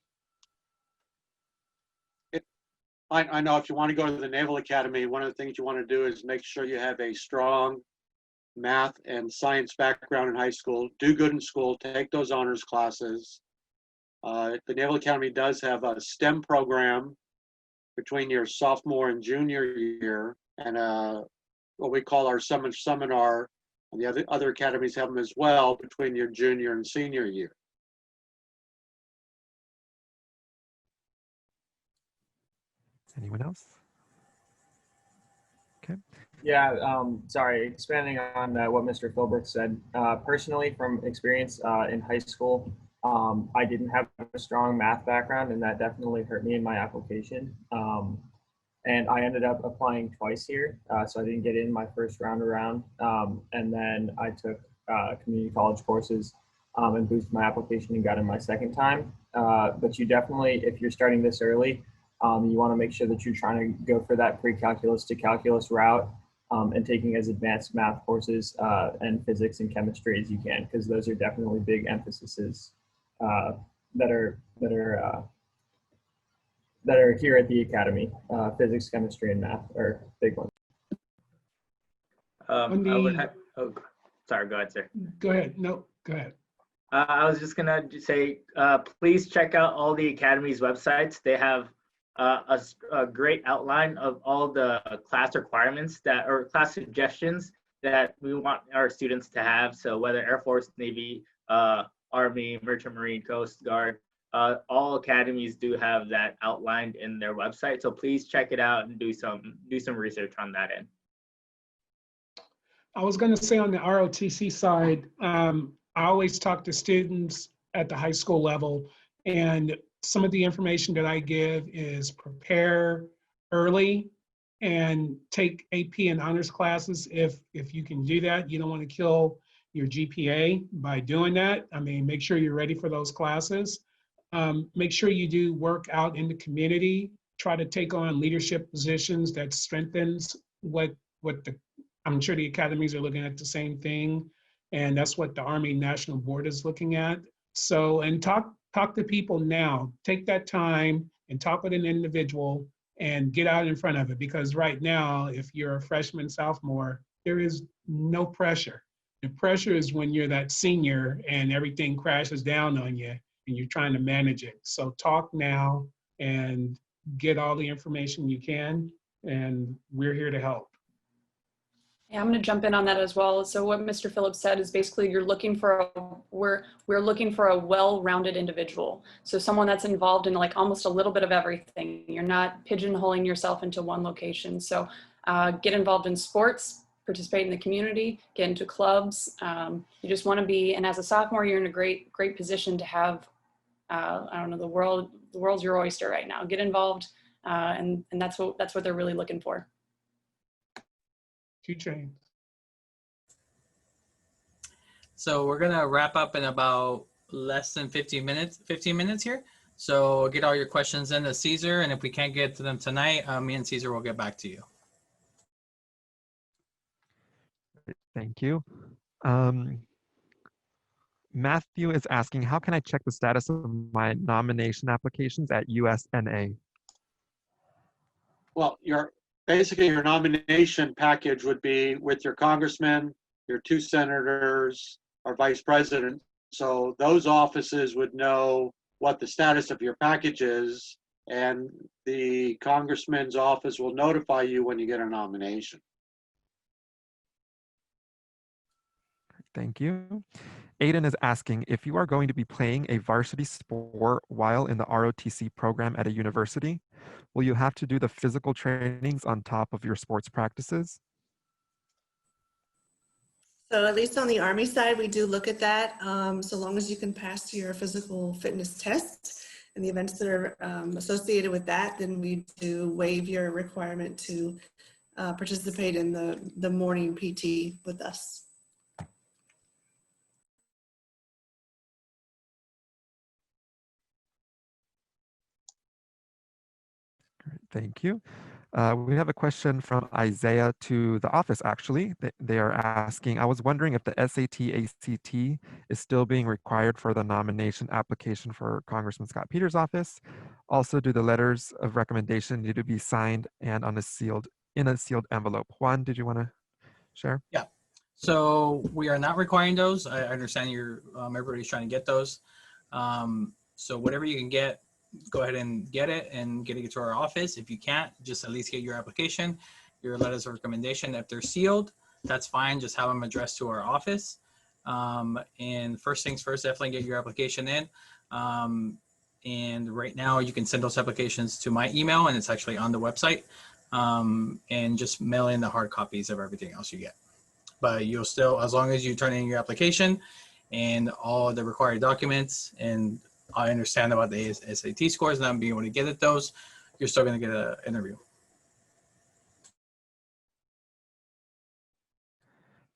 I know if you want to go to the Naval Academy, one of the things you want to do is make sure you have a strong math and science background in high school. Do good in school, take those honors classes. The Naval Academy does have a STEM program between your sophomore and junior year, and what we call our summer seminar, and the other academies have them as well between your junior and senior year. Anyone else? Okay. Yeah, sorry, expanding on what Mr. Philbrook said. Personally, from experience in high school, I didn't have a strong math background, and that definitely hurt me in my application. And I ended up applying twice here, so I didn't get in my first round around. And then I took community college courses and boosted my application and got in my second time. But you definitely, if you're starting this early, you want to make sure that you're trying to go for that pre-calculus to calculus route and taking as advanced math courses and physics and chemistry as you can, because those are definitely big emphases that are here at the Academy. Physics, chemistry, and math are big ones. I would have, oh, sorry, go ahead, sir. Go ahead. No, go ahead. I was just gonna say, please check out all the Academy's websites. They have a great outline of all the class requirements or class suggestions that we want our students to have. So whether Air Force, Navy, Army, Merchant Marine, Coast Guard, all academies do have that outlined in their website. So please check it out and do some research on that end. I was going to say on the ROTC side, I always talk to students at the high school level, and some of the information that I give is prepare early and take AP and honors classes if you can do that. You don't want to kill your GPA by doing that. I mean, make sure you're ready for those classes. Make sure you do work out in the community. Try to take on leadership positions that strengthens I'm sure the academies are looking at the same thing, and that's what the Army National Board is looking at. So, and talk to people now. Take that time and talk with an individual and get out in front of it, because right now, if you're a freshman, sophomore, there is no pressure. The pressure is when you're that senior and everything crashes down on you and you're trying to manage it. So talk now and get all the information you can, and we're here to help. Yeah, I'm going to jump in on that as well. So what Mr. Phillips said is basically we're looking for a well-rounded individual. So someone that's involved in like almost a little bit of everything. You're not pigeonholing yourself into one location. So get involved in sports, participate in the community, get into clubs. You just want to be, and as a sophomore, you're in a great position to have, I don't know, the world's your oyster right now. Get involved, and that's what they're really looking for. So we're gonna wrap up in about less than 15 minutes here. So get all your questions in to Caesar, and if we can't get to them tonight, me and Caesar will get back to you. Thank you. Matthew is asking, how can I check the status of my nomination applications at USNA? Well, basically your nomination package would be with your congressman, your 2 senators, or vice president. So those offices would know what the status of your package is, and the congressman's office will notify you when you get a nomination. Thank you. Aiden is asking, if you are going to be playing a varsity sport while in the ROTC program at a university, will you have to do the physical trainings on top of your sports practices? So at least on the Army side, we do look at that. So long as you can pass your physical fitness test and the events that are associated with that, then we do waive your requirement to participate in the morning PT with us. Thank you. We have a question from Isaiah to the office, actually. They are asking, I was wondering if the SAT-ACT is still being required for the nomination application for Congressman Scott Peters' office. Also, do the letters of recommendation need to be signed and in a sealed envelope? Juan, did you want to share? Yeah. So we are not requiring those. I understand everybody's trying to get those. So whatever you can get, go ahead and get it and get it to our office. If you can't, just at least get your application, your letters of recommendation. If they're sealed, that's fine. Just have them addressed to our office. And first things first, definitely get your application in. And right now you can send those applications to my email, and it's actually on the website. And just mail in the hard copies of everything else you get. But you'll still, as long as you turn in your application and all the required documents, and I understand about the SAT scores and not being able to get at those, you're still going to get an interview.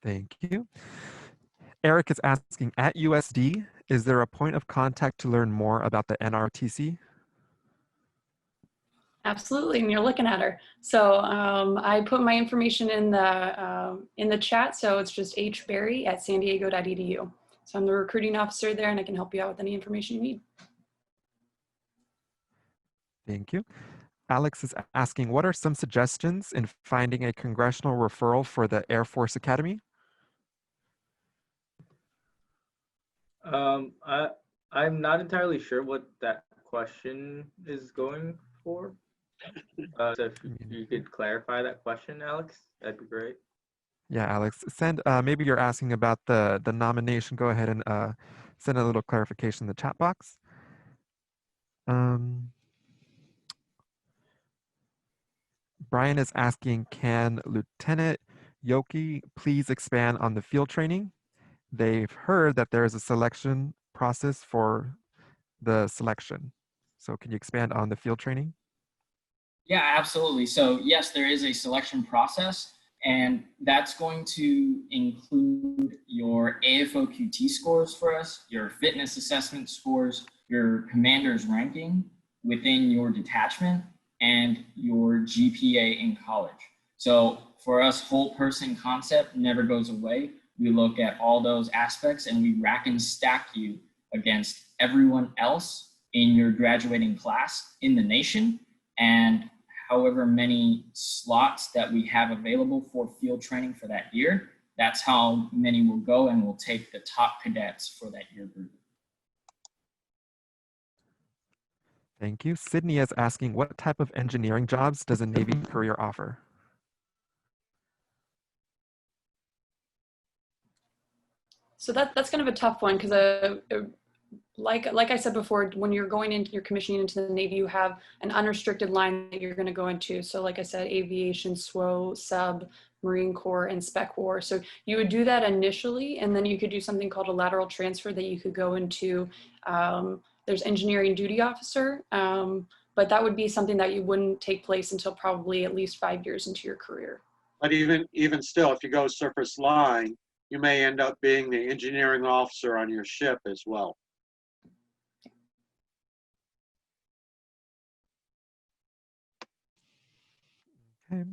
Thank you. Eric is asking, at USD, is there a point of contact to learn more about the NROTC? Absolutely, and you're looking at her. So I put my information in the chat. So it's just hberry@sandiego.edu. So I'm the recruiting officer there, and I can help you out with any information you need. Thank you. Alex is asking, what are some suggestions in finding a congressional referral for the Air Force Academy? I'm not entirely sure what that question is going for. So if you could clarify that question, Alex, that'd be great. Yeah, Alex, send, maybe you're asking about the nomination. Go ahead and send a little clarification in the chat box. Brian is asking, can Lieutenant Yokoe please expand on the field training? They've heard that there is a selection process for the selection. So can you expand on the field training? Yeah, absolutely. So yes, there is a selection process, and that's going to include your AFOQT scores for us, your fitness assessment scores, your commander's ranking within your detachment, and your GPA in college. So for us, whole person concept never goes away. We look at all those aspects and we rack and stack you against everyone else in your graduating class in the nation, and however many slots that we have available for field training for that year, that's how many will go, and we'll take the top cadets for that year group. Thank you. Sydney is asking, what type of engineering jobs does a Navy career offer? So that's kind of a tough one, because like I said before, when you're going into your commissioning into the Navy, you have an unrestricted line that you're going to go into. So like I said, aviation, SWO, sub, Marine Corps, and Spec War. So you would do that initially, and then you could do something called a lateral transfer that you could go into. There's engineering duty officer, but that would be something that you wouldn't take place until probably at least 5 years into your career. But even still, if you go surface line, you may end up being the engineering officer on your ship as well. Okay.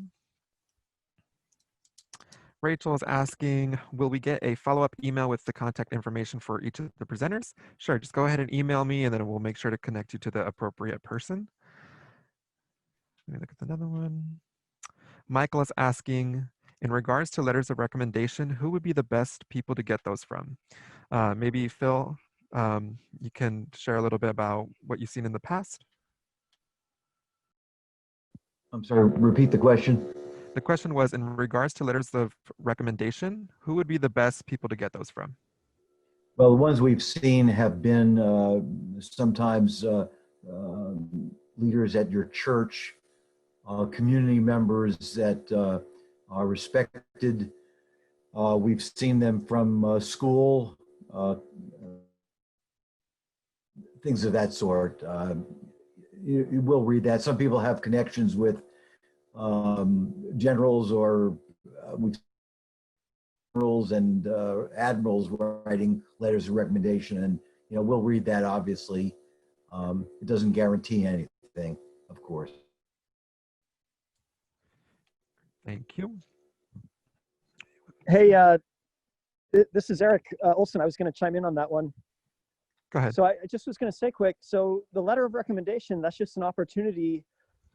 Rachel is asking, will we get a follow-up email with the contact information for each of the presenters? Sure, just go ahead and email me and then we'll make sure to connect you to the appropriate person. Let me look at another one. Michael is asking, in regards to letters of recommendation, who would be the best people to get those from? Maybe Phil, you can share a little bit about what you've seen in the past. I'm sorry, repeat the question. The question was, in regards to letters of recommendation, who would be the best people to get those from? Well, the ones we've seen have been sometimes leaders at your church, community members that are respected. We've seen them from school, things of that sort. You will read that. Some people have connections with generals or generals and admirals writing letters of recommendation, and we'll read that. Obviously, it doesn't guarantee anything, of course. Thank you. Hey, this is Eric Olson. I was going to chime in on that one. Go ahead. So I just was going to say quick. So the letter of recommendation, that's just an opportunity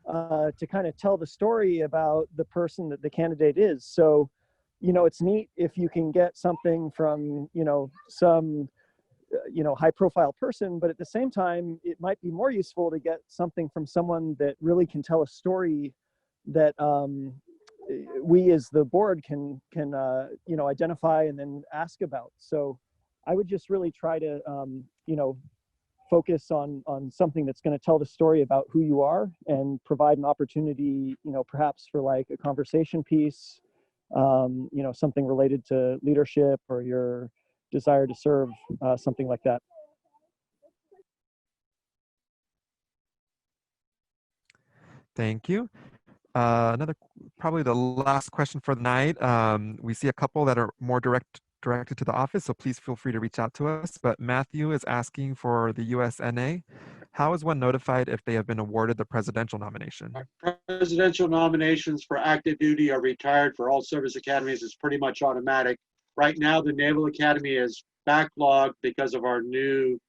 to kind of tell the story about the person that the candidate is. So, you know, it's neat if you can get something from, you know, some, you know, high profile person, but at the same time, it might be more useful to get something from someone that really can tell a story that we as the board can you know, identify and then ask about. So I would just really try to, you know, focus on something that's going to tell the story about who you are and provide an opportunity, you know, perhaps for like a conversation piece, you know, something related to leadership or your desire to serve, something like that. Thank you. Probably the last question for the night. We see a couple that are more directed to the office, so please feel free to reach out to us. But Matthew is asking for the USNA. How is one notified if they have been awarded the presidential nomination? Presidential nominations for active duty or retired for all service academies is pretty much automatic. Right now, the Naval Academy is backlogged because of our new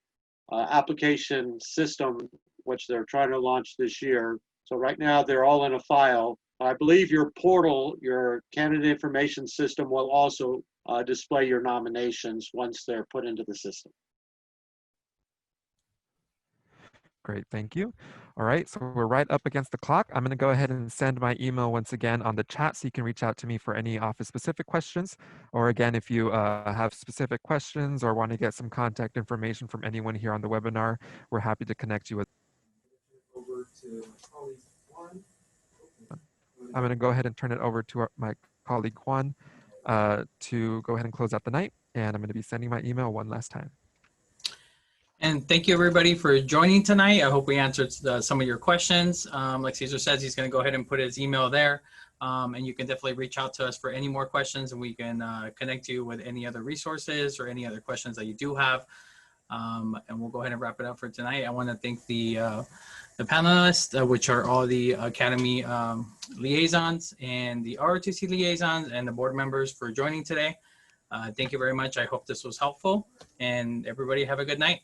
application system, which they're trying to launch this year. So right now, they're all in a file. I believe your portal, your candidate information system, will also display your nominations once they're put into the system. Great, thank you. All right, so we're right up against the clock. I'm gonna go ahead and send my email once again on the chat so you can reach out to me for any office-specific questions. Or again, if you have specific questions or wanna get some contact information from anyone here on the webinar, we're happy to connect you with. Over to my colleague Juan. I'm gonna go ahead and turn it over to my colleague Juan to go ahead and close out the night. And I'm gonna be sending my email one last time. And thank you everybody for joining tonight. I hope we answered some of your questions. Like Cesar says, he's going to go ahead and put his email there. And you can definitely reach out to us for any more questions, and we can connect you with any other resources or any other questions that you do have. And we'll go ahead and wrap it up for tonight. I want to thank the panelists, which are all the Academy liaisons and the ROTC liaisons and the board members for joining today. Thank you very much. I hope this was helpful, and everybody have a good night.